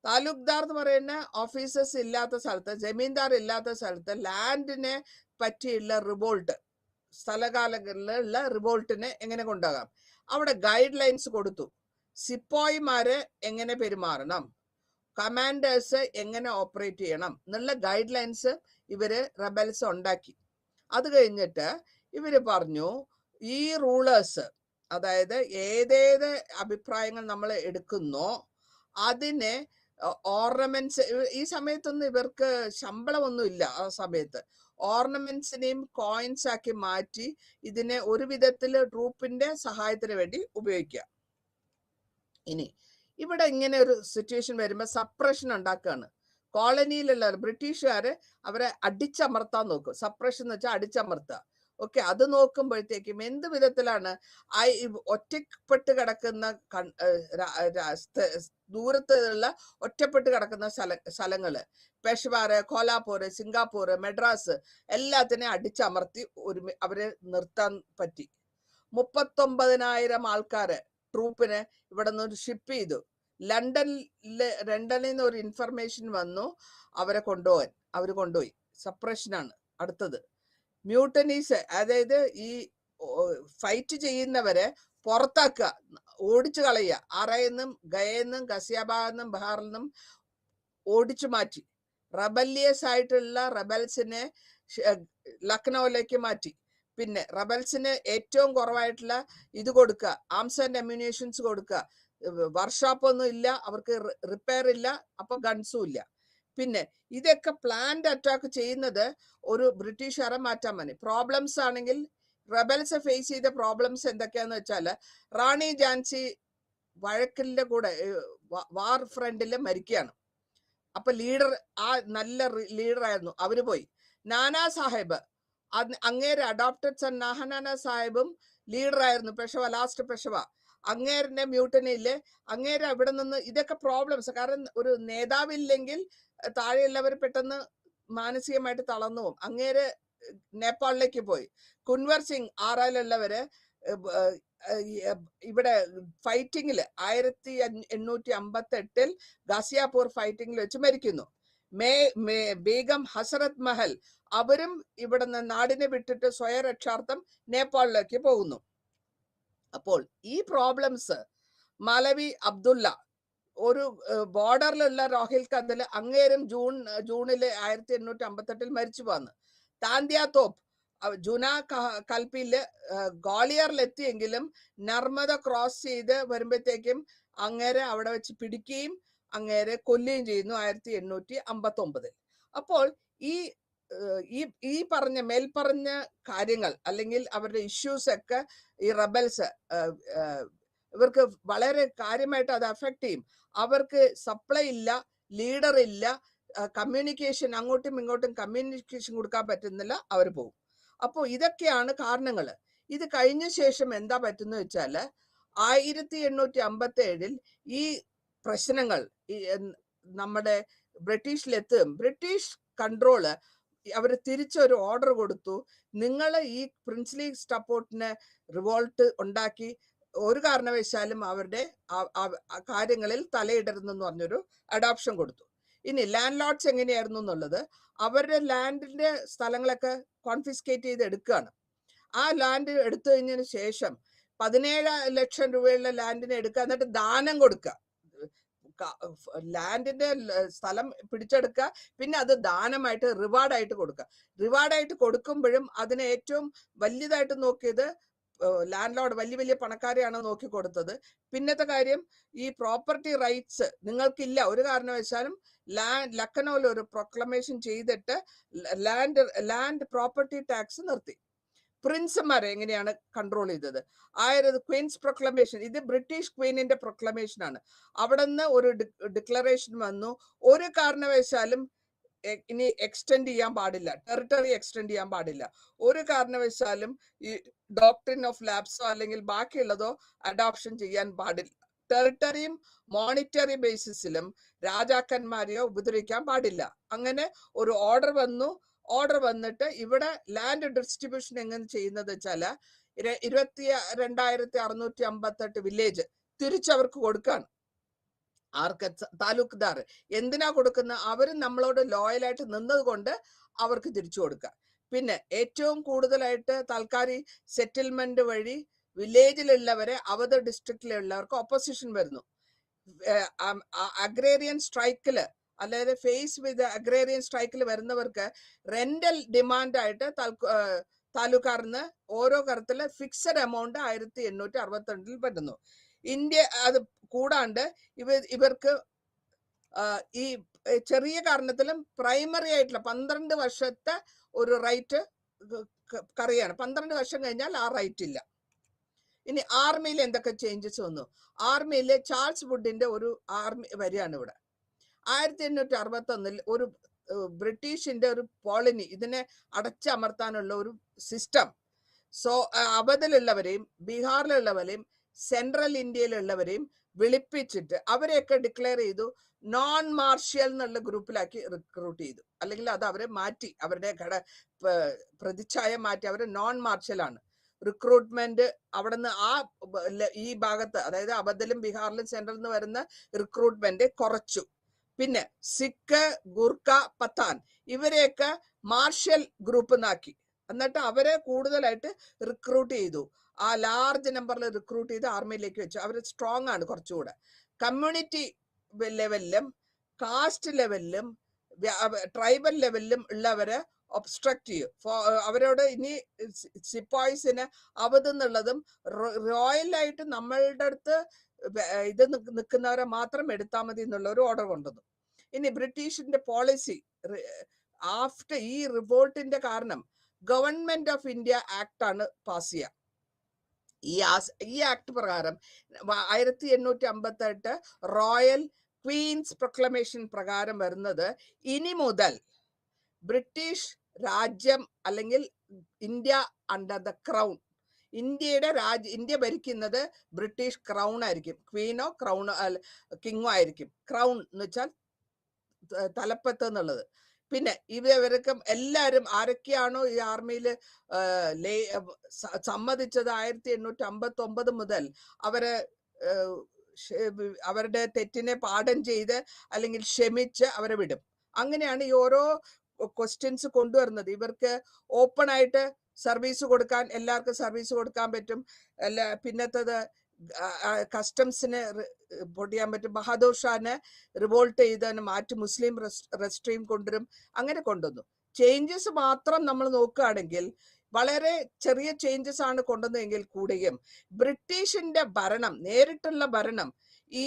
താലൂക്ക്ദാർ എന്ന് പറയുന്ന ഓഫീസേഴ്സ് ഇല്ലാത്ത സ്ഥലത്ത്, ജമീന്ദാർ ഇല്ലാത്ത സ്ഥലത്ത് ലാൻഡിനെ പറ്റിയുള്ള റിവോൾട്ട്, സ്ഥലകാലങ്ങളിലുള്ള റിവോൾട്ടിനെ എങ്ങനെ കൊണ്ടുപോകാം, അവിടെ ഗൈഡ് ലൈൻസ് കൊടുത്തു. സിപ്പായിമാര് എങ്ങനെ പെരുമാറണം, കമാൻഡേഴ്സ് എങ്ങനെ ഓപ്പറേറ്റ് ചെയ്യണം എന്നുള്ള ഗൈഡ് ലൈൻസ് ഇവര് റബൽസ് ഉണ്ടാക്കി. അത് കഴിഞ്ഞിട്ട് ഇവര് പറഞ്ഞു ഈ റൂളേഴ്സ്, അതായത് ഏതേത് അഭിപ്രായങ്ങൾ നമ്മൾ എടുക്കുന്നോ അതിനെ ഓർണമെന്റ്സ്, ഈ സമയത്തൊന്നും ഇവർക്ക് ശമ്പളമൊന്നും ഇല്ല. ആ സമയത്ത് ഓർണമെന്റ്സിനെയും കോയിൻസ് ആക്കി മാറ്റി ഇതിനെ ഒരു വിധത്തില് ട്രൂപ്പിന്റെ സഹായത്തിന് വേണ്ടി ഉപയോഗിക്കുക. ഇനി ഇവിടെ ഇങ്ങനെ ഒരു സിറ്റുവേഷൻ വരുമ്പോൾ സപ്രഷൻ ഉണ്ടാക്കുകയാണ്. കോളനിയിലുള്ള ബ്രിട്ടീഷുകാര് അവരെ അടിച്ചമർത്താൻ നോക്കും. സപ്രഷൻ എന്ന് വെച്ചാൽ അടിച്ചമർത്തുക. ഓക്കെ, അത് നോക്കുമ്പോഴത്തേക്കും എന്ത് വിധത്തിലാണ് ഒറ്റപ്പെട്ട് കിടക്കുന്ന ദൂരത്തുള്ള ഒറ്റപ്പെട്ട് കിടക്കുന്ന സ്ഥലങ്ങള്, പെഷവാറ്, കോലാപൂര്, സിംഗാപ്പൂർ, മെഡ്രാസ് എല്ലാത്തിനെയും അടിച്ചമർത്തി അവരെ നിർത്താൻ പറ്റി. 39,000 ആൾക്കാര് ട്രൂപ്പിന് ഇവിടെ നിന്ന് ഷിപ്പ് ചെയ്തു. ലണ്ടനിൽ നിന്ന് ഒരു ഇൻഫർമേഷൻ വന്നു അവരെ കൊണ്ടുപോകാൻ. അവര് കൊണ്ടുപോയി. സപ്രഷനാണ് അടുത്തത്. മ്യൂട്ടനീസ്, അതായത് ഈ ഫൈറ്റ് ചെയ്യുന്നവരെ പുറത്താക്കുക, ഓടിച്ചു കളയുക. ആറയെന്നും ഗയെന്നും ഗസിയാബാദെന്നും ബഹാറിൽ നിന്നും ഓടിച്ചു മാറ്റി. റബല്യസ് ആയിട്ടുള്ള റബൽസിനെ ലക്നൌവിലേക്ക് മാറ്റി. പിന്നെ റബൽസിന് ഏറ്റവും കുറവായിട്ടുള്ള ഇത് കൊടുക്കുക, ആംസ് ആൻഡ് അമ്യൂണേഷൻസ് കൊടുക്കുക. വർക്ക്ഷോപ്പ് ഒന്നും ഇല്ല, അവർക്ക് റിപ്പയർ ഇല്ല, അപ്പൊ ഗൺസും ഇല്ല. പിന്നെ ഇതൊക്കെ പ്ലാന്റ് അറ്റാക്ക് ചെയ്യുന്നത് ഒരു ബ്രിട്ടീഷുകാരെ മാറ്റാൻ മതി. പ്രോബ്ലംസ് ആണെങ്കിൽ റബൽസ് ഫേസ് ചെയ്ത പ്രോബ്ലംസ് എന്തൊക്കെയാന്ന് വെച്ചാല്, റാണി ഝാൻസി വഴക്കിന്റെ കൂടെ വാർ ഫ്രണ്ടില് മരിക്കുകയാണ്. അപ്പൊ ലീഡർ, ആ നല്ല ലീഡർ ആയിരുന്നു, അവര് പോയി. നാനാ സാഹിബ്, അങ്ങേര് അഡോപ്റ്റഡ് സൺ നാനാ സാഹിബും ലീഡർ ആയിരുന്നു, പെഷവ, ലാസ്റ്റ് പെഷവ. അങ്ങേരുടെ മ്യൂട്ടനിയില് അങ്ങേര് അവിടെ നിന്ന്, ഇതൊക്കെ പ്രോബ്ലംസ്. കാരണം ഒരു നേതാവില്ലെങ്കിൽ താഴെയുള്ളവർ പെട്ടെന്ന് മാനസികമായിട്ട് തളർന്നു പോകും. അങ്ങേര് നേപ്പാളിലേക്ക് പോയി. കുൻവർ സിംഗ് ആറാലുള്ളവര് ഇവിടെ ഫൈറ്റിങ്ങില് 1858 ഗാസിയാപൂർ ഫൈറ്റിങ്ങിൽ വെച്ച് മരിക്കുന്നു. ബേഗം ഹസരത് മഹൽ അവരും ഇവിടെ നിന്ന് നാടിനെ വിട്ടിട്ട് സ്വയരക്ഷാർത്ഥം നേപ്പാളിലേക്ക് പോകുന്നു. അപ്പോൾ ഈ പ്രോബ്ലംസ് മലവി അബ്ദുള്ള, ഒരു ബോർഡറിലുള്ള രോഹിൽഖണ്ഡില് അങ്ങേരും ജൂണില് 1858 മരിച്ചു പോന്ന്. താന്തിയ തോപ്പ് ജുന കൽപ്പിയില് ഗ്വാളിയറിലെത്തിയെങ്കിലും നർമ്മദ ക്രോസ് ചെയ്ത് വരുമ്പോഴത്തേക്കും അങ്ങേരെ അവിടെ വെച്ച് പിടിക്കുകയും അങ്ങേരെ കൊല്ലുകയും ചെയ്യുന്നു 1859. അപ്പോൾ ഈ പറഞ്ഞ മേൽപ്പറഞ്ഞ കാര്യങ്ങൾ അല്ലെങ്കിൽ അവരുടെ ഇഷ്യൂസ് ഒക്കെ ഈ റബൽസ് ഇവർക്ക് വളരെ കാര്യമായിട്ട് അത് അഫക്ട് ചെയ്യും. അവർക്ക് സപ്ലൈ ഇല്ല, ലീഡർ ഇല്ല, കമ്മ്യൂണിക്കേഷൻ, അങ്ങോട്ടും ഇങ്ങോട്ടും കമ്മ്യൂണിക്കേഷൻ കൊടുക്കാൻ പറ്റുന്നില്ല, അവർ പോകും. അപ്പോൾ ഇതൊക്കെയാണ് കാരണങ്ങൾ. ഇത് കഴിഞ്ഞ ശേഷം എന്താ പറ്റുന്ന വെച്ചാല് 1857 ഈ പ്രശ്നങ്ങൾ നമ്മുടെ ബ്രിട്ടീഷിലെത്തും. ബ്രിട്ടീഷ് കൺട്രോള് അവർ തിരിച്ചൊരു ഓർഡർ കൊടുത്തു, നിങ്ങൾ ഈ പ്രിൻസ്ലി സപ്പോർട്ടിന് റിവോൾട്ട് ഉണ്ടാക്കി ഒരു കാരണവശാലും അവരുടെ കാര്യങ്ങളിൽ തലയിടരുതെന്ന് പറഞ്ഞൊരു അഡോപ്ഷൻ കൊടുത്തു. ഇനി ലാൻഡ് ലോഡ്സ് എങ്ങനെയായിരുന്നു എന്നുള്ളത്, അവരുടെ ലാൻഡിന്റെ സ്ഥലങ്ങളൊക്കെ കോൺഫിസ്കേറ്റ് ചെയ്ത് എടുക്കുകയാണ്. ആ ലാൻഡ് എടുത്തു കഴിഞ്ഞതിന് ശേഷം 17 ലക്ഷം രൂപയുള്ള ലാൻഡിനെ എടുക്കുക, എന്നിട്ട് ദാനം കൊടുക്കുക. ലാൻഡിന്റെ സ്ഥലം പിടിച്ചെടുക്കുക, പിന്നെ അത് ദാനമായിട്ട് റിവാർഡായിട്ട് കൊടുക്കുക. റിവാർഡായിട്ട് കൊടുക്കുമ്പോഴും അതിനെ ഏറ്റവും വലിയതായിട്ട് നോക്കിയത് ലാൻഡ് ലോഡ്, വലിയ പണക്കാരെയാണ് നോക്കി കൊടുത്തത്. പിന്നത്തെ കാര്യം, ഈ പ്രോപ്പർട്ടി റൈറ്റ്സ് നിങ്ങൾക്കില്ല ഒരു കാരണവശാലും. ലക്നൌവിൽ ഒരു പ്രൊക്ലമേഷൻ ചെയ്തിട്ട് ലാൻഡ് പ്രോപ്പർട്ടി ടാക്സ് നിർത്തി. പ്രിൻസുമാരെ എങ്ങനെയാണ് കൺട്രോൾ ചെയ്തത്? ക്വീൻസ് പ്രൊക്ലമേഷൻ, ഇത് ബ്രിട്ടീഷ് ക്വീനിന്റെ പ്രൊക്ലമേഷൻ ആണ്. അവിടെ നിന്ന് ഒരു ഡിക്ലറേഷൻ വന്നു, ഒരു കാരണവശാലും ഇനി എക്സ്റ്റെൻഡ് ചെയ്യാൻ പാടില്ല, ടെറിട്ടറി എക്സ്റ്റെൻഡ് ചെയ്യാൻ പാടില്ല. ഒരു കാരണവശാലും ഈ ഡോക്ട്രിൻ ഓഫ് ലാപ്സോ അല്ലെങ്കിൽ ബാക്കിയുള്ളതോ അഡോപ്ഷൻ ചെയ്യാൻ പാടില്ല ടെറിട്ടറിയും മോണിറ്ററി ബേസിസിലും രാജാക്കന്മാരെയോ ഉപദ്രവിക്കാൻ പാടില്ല. അങ്ങനെ ഒരു ഓർഡർ വന്നു. ഓർഡർ വന്നിട്ട് ഇവിടെ ലാൻഡ് ഡിസ്ട്രിബ്യൂഷൻ എങ്ങനെ ചെയ്യുന്നത് വെച്ചാല് 22,658 വില്ലേജ് തിരിച്ചവർക്ക് കൊടുക്കാണ്. ആർക്ക്? താലൂക്ക്ദാർ. എന്തിനാ കൊടുക്കുന്ന? അവര് നമ്മളോട് ലോയലായിട്ട് നിന്നത് കൊണ്ട് അവർക്ക് തിരിച്ചു കൊടുക്കുക. പിന്നെ ഏറ്റവും കൂടുതലായിട്ട് താൽക്കാലി സെറ്റിൽമെന്റ് വഴി വില്ലേജിലുള്ളവരെ അവധ് ഡിസ്ട്രിക്റ്റിലുള്ളവർക്ക് ഒപ്പോസിഷൻ വരുന്നു. അഗ്രേറിയൻ സ്ട്രൈക്കില് അല്ലാതെ ഫേസ് വിത്ത് അഗ്രേറിയൻ സ്ട്രൈക്കിൽ വരുന്നവർക്ക് റെന്റൽ ഡിമാൻഡായിട്ട് താലൂക്കാറിന് ഓരോ തരത്തില് ഫിക്സഡ് എമൗണ്ട് 1862 പറ്റുന്നു. ഇന്ത്യ അത് കൂടാണ്ട് ഇവർക്ക് ഈ ചെറിയ കാരണത്തിലും പ്രൈമറി ആയിട്ടുള്ള 12 വർഷത്തെ ഒരു റൈറ്റ് കറിയാണ്. 12 വർഷം കഴിഞ്ഞാൽ ആ റൈറ്റ് ഇല്ല. ഇനി ആർമിയിൽ എന്തൊക്കെ ചേഞ്ചസ് വന്നു? ആർമിയിലെ ചാൾസ് വുഡിന്റെ ഒരു ആർമി വരികയാണ് ഇവിടെ. 1861 ഒരു ബ്രിട്ടീഷിന്റെ ഒരു കോളനി ഇതിനെ അടച്ചമർത്താനുള്ള ഒരു സിസ്റ്റം. സോ അവധിലുള്ളവരെയും ബീഹാറിലുള്ളവരെയും സെൻട്രൽ ഇന്ത്യയിലുള്ളവരെയും വിളിപ്പിച്ചിട്ട് അവരെയൊക്കെ ഡിക്ലെയർ ചെയ്തു നോൺ മാർഷ്യൽ എന്നുള്ള ഗ്രൂപ്പിലാക്കി റിക്രൂട്ട് ചെയ്തു. അല്ലെങ്കിൽ അത് അവരെ മാറ്റി, അവരുടെ പ്രതിച്ഛായ മാറ്റി. അവർ നോൺ മാർഷ്യൽ ആണ്. റിക്രൂട്ട്മെന്റ് അവിടുന്ന് ഈ ഭാഗത്ത്, അതായത് അവധിലും ബീഹാറിലും സെൻട്രലിൽ നിന്ന് വരുന്ന റിക്രൂട്ട്മെന്റ് കുറച്ചു. പിന്നെ സിഖ്, ഗൂർഖ, പത്താൻ ഇവരെയൊക്കെ മാർഷ്യൽ ഗ്രൂപ്പ് നാക്കി. എന്നിട്ട് അവരെ കൂടുതലായിട്ട് റിക്രൂട്ട് ചെയ്തു. ആ ലാർജ് നമ്പറിൽ റിക്രൂട്ട് ചെയ്ത് ആർമിയിലേക്ക് വെച്ചു. അവർ സ്ട്രോങ് ആണ് കുറച്ചുകൂടെ. കമ്മ്യൂണിറ്റി ലെവലിലും കാസ്റ്റ് ലെവലിലും ട്രൈബൽ ലെവലിലും ഉള്ളവരെ ഒബ്സ്ട്രക്ട് ചെയ്യും. അവരോട് ഇനി സിപ്പായ്സിന് അവതെന്നുള്ളതും റോയലായിട്ട് നമ്മളുടെ അടുത്ത് ഇത് നിൽക്കുന്നവരെ മാത്രം എടുത്താൽ മതി എന്നുള്ള ഒരു ഓർഡർ കൊണ്ടുവന്നു. ഇനി ബ്രിട്ടീഷിന്റെ പോളിസി ആഫ്റ്റർ ഈ റിവോൾട്ടിന്റെ കാരണം ഗവൺമെന്റ് ഓഫ് ഇന്ത്യ ആക്ട് ആണ് പാസ് ചെയ്യുക. ഈ ആക്ട് പ്രകാരം 1858 റോയൽ ക്വീൻസ് പ്രൊക്ലമേഷൻ പ്രകാരം വരുന്നത്, ഇനി മുതൽ ബ്രിട്ടീഷ് രാജ്യം അല്ലെങ്കിൽ India under the crown, India ഭരിക്കുന്നത് ബ്രിട്ടീഷ് ക്രൗൺ ആയിരിക്കും. ക്വീനോ ക്രൗണോ കിങ്ങോ ആയിരിക്കും. ക്രൗൺ എന്ന് വെച്ചാൽ തലപ്പത്ത് എന്നുള്ളത്. പിന്നെ ഇവർക്ക് എല്ലാവരും ആരൊക്കെയാണോ ഈ ആർമിയിൽ സമ്മതിച്ചത് 1859 മുതൽ അവരുടെ തെറ്റിനെ പാഠം ചെയ്ത് അല്ലെങ്കിൽ ക്ഷമിച്ച് അവരെ വിടും. അങ്ങനെയാണ് ഈ ഓരോ ക്വസ്റ്റ്യൻസ് കൊണ്ടുവരുന്നത്. ഇവർക്ക് ഓപ്പൺ ആയിട്ട് സർവീസ് കൊടുക്കാൻ, എല്ലാവർക്കും സർവീസ് കൊടുക്കാൻ പറ്റും. പിന്നത്തത് കസ്റ്റംസിന് പൊടിയാൻ പറ്റും. ബഹാദൂർ ഷാനെ റിവോൾട്ട് ചെയ്തതിന് മാറ്റി മുസ്ലിം റെസ്ട്രീം കൊണ്ടുവരും. അങ്ങനെ കൊണ്ടുവന്നു. ചേഞ്ചസ് മാത്രം നമ്മൾ നോക്കുകയാണെങ്കിൽ വളരെ ചെറിയ ചേഞ്ചസ് ആണ് കൊണ്ടുവന്നതെങ്കിൽ കൂടിയും ബ്രിട്ടീഷിന്റെ ഭരണം, നേരിട്ടുള്ള ഭരണം ഈ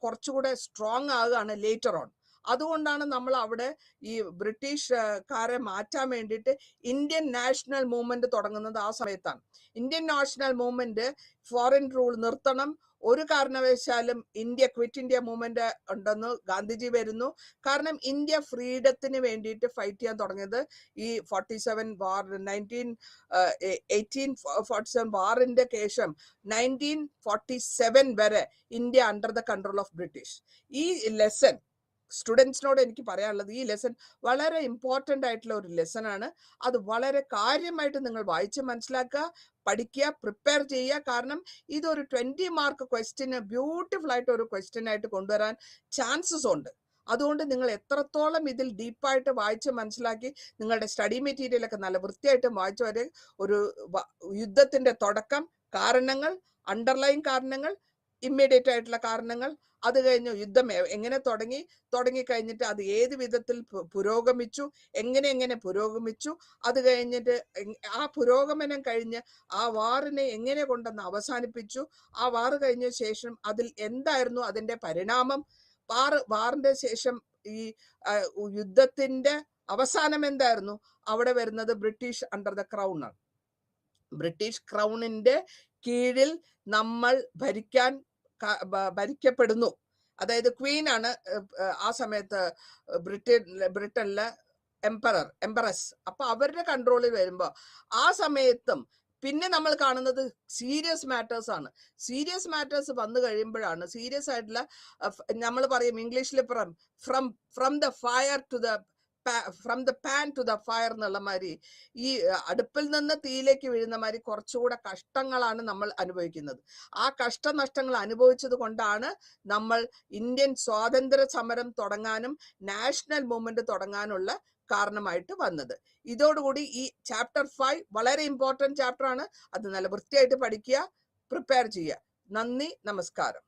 കുറച്ചുകൂടെ സ്ട്രോങ് ആകുകയാണ് ലേറ്റർ ഓൺ. അതുകൊണ്ടാണ് നമ്മൾ അവിടെ ഈ ബ്രിട്ടീഷുകാരെ മാറ്റാൻ വേണ്ടിയിട്ട് ഇന്ത്യൻ നാഷണൽ മൂവ്മെന്റ് തുടങ്ങുന്നത് ആ സമയത്താണ്. Indian national movement foreign rule നിർത്തണം, ഒരു കാരണവശാലും ഇന്ത്യ ക്വിറ്റ് ഇന്ത്യ മൂവ്മെന്റ് ഉണ്ടെന്ന് ഗാന്ധിജി വരുന്നു. കാരണം ഇന്ത്യ ഫ്രീഡത്തിന് വേണ്ടിയിട്ട് ഫൈറ്റ് ചെയ്യാൻ തുടങ്ങിയത് ഈ 47 വാർ 1847 വാറിന്റെ ശേഷം 1947 വരെ India under the control of British. ഈ ലെസൺ സ്റ്റുഡൻസിനോട് എനിക്ക് പറയാനുള്ളത്, ഈ ലെസൺ വളരെ ഇമ്പോർട്ടൻ്റ് ആയിട്ടുള്ള ഒരു ലെസൺ ആണ്. അത് വളരെ കാര്യമായിട്ട് നിങ്ങൾ വായിച്ച് മനസ്സിലാക്കുക, പഠിക്കുക, പ്രിപ്പയർ ചെയ്യുക. കാരണം ഇതൊരു 20 മാർക്ക് ക്വസ്റ്റ്യന് ബ്യൂട്ടിഫുൾ ആയിട്ട് ഒരു ക്വസ്റ്റ്യൻ ആയിട്ട് കൊണ്ടുവരാൻ ചാൻസസ് ഉണ്ട്. അതുകൊണ്ട് നിങ്ങൾ എത്രത്തോളം ഇതിൽ ഡീപ്പായിട്ട് വായിച്ച് മനസ്സിലാക്കി നിങ്ങളുടെ സ്റ്റഡി മെറ്റീരിയലൊക്കെ നല്ല വൃത്തിയായിട്ട് വായിച്ചു വരെ ഒരു യുദ്ധത്തിന്റെ തുടക്കം, കാരണങ്ങൾ, അണ്ടർലൈൻ കാരണങ്ങൾ, ഇമ്മീഡിയറ്റ് ആയിട്ടുള്ള കാരണങ്ങൾ, അത് കഴിഞ്ഞ് യുദ്ധം എങ്ങനെ തുടങ്ങിക്കഴിഞ്ഞിട്ട് അത് ഏത് വിധത്തിൽ പുരോഗമിച്ചു, എങ്ങനെ പുരോഗമിച്ചു, അത് കഴിഞ്ഞിട്ട് ആ പുരോഗമനം കഴിഞ്ഞ് ആ വാറിനെ എങ്ങനെ കൊണ്ടെന്ന് അവസാനിപ്പിച്ചു, ആ വാറ് കഴിഞ്ഞ ശേഷം അതിൽ എന്തായിരുന്നു അതിന്റെ പരിണാമം, വാറിന്റെ ശേഷം ഈ യുദ്ധത്തിന്റെ അവസാനം എന്തായിരുന്നു, അവിടെ വരുന്നത് ബ്രിട്ടീഷ് അണ്ടർ ദ ക്രൗൺ ആണ്. ബ്രിട്ടീഷ് ക്രൗണിന്റെ കീഴിൽ നമ്മൾ ഭരിക്കപ്പെടുന്നു. അതായത് ക്വീൻ ആണ് ആ സമയത്ത് ബ്രിട്ടനിലെ എംപറസ്. അപ്പൊ അവരുടെ കൺട്രോളിൽ വരുമ്പോ ആ സമയത്തും പിന്നെ നമ്മൾ കാണുന്നത് സീരിയസ് മാറ്റേഴ്സ് ആണ്. സീരിയസ് മാറ്റേഴ്സ് വന്നു കഴിയുമ്പോഴാണ് സീരിയസ് ആയിട്ടുള്ള നമ്മൾ പറയും ഇംഗ്ലീഷിൽ from from the fire to the from the pan to the fire എന്നുള്ള മാതിരി ഈ അടുപ്പിൽ നിന്ന് തീയിലേക്ക് വീഴുന്ന മാതിരി കുറച്ചുകൂടെ കഷ്ടങ്ങളാണ് നമ്മൾ അനുഭവിക്കുന്നത്. ആ കഷ്ടനഷ്ടങ്ങൾ അനുഭവിച്ചത് കൊണ്ടാണ് നമ്മൾ ഇന്ത്യൻ സ്വാതന്ത്ര്യ സമരം തുടങ്ങാനും നാഷണൽ മൂവ്മെന്റ് തുടങ്ങാനുള്ള കാരണമായിട്ട് വന്നത്. ഇതോടുകൂടി ഈ ചാപ്റ്റർ 5 വളരെ ഇമ്പോർട്ടന്റ് ചാപ്റ്റർ ആണ്. അത് നല്ല വൃത്തിയായിട്ട് പഠിക്കുക, പ്രിപ്പയർ ചെയ്യുക. നന്ദി, നമസ്കാരം.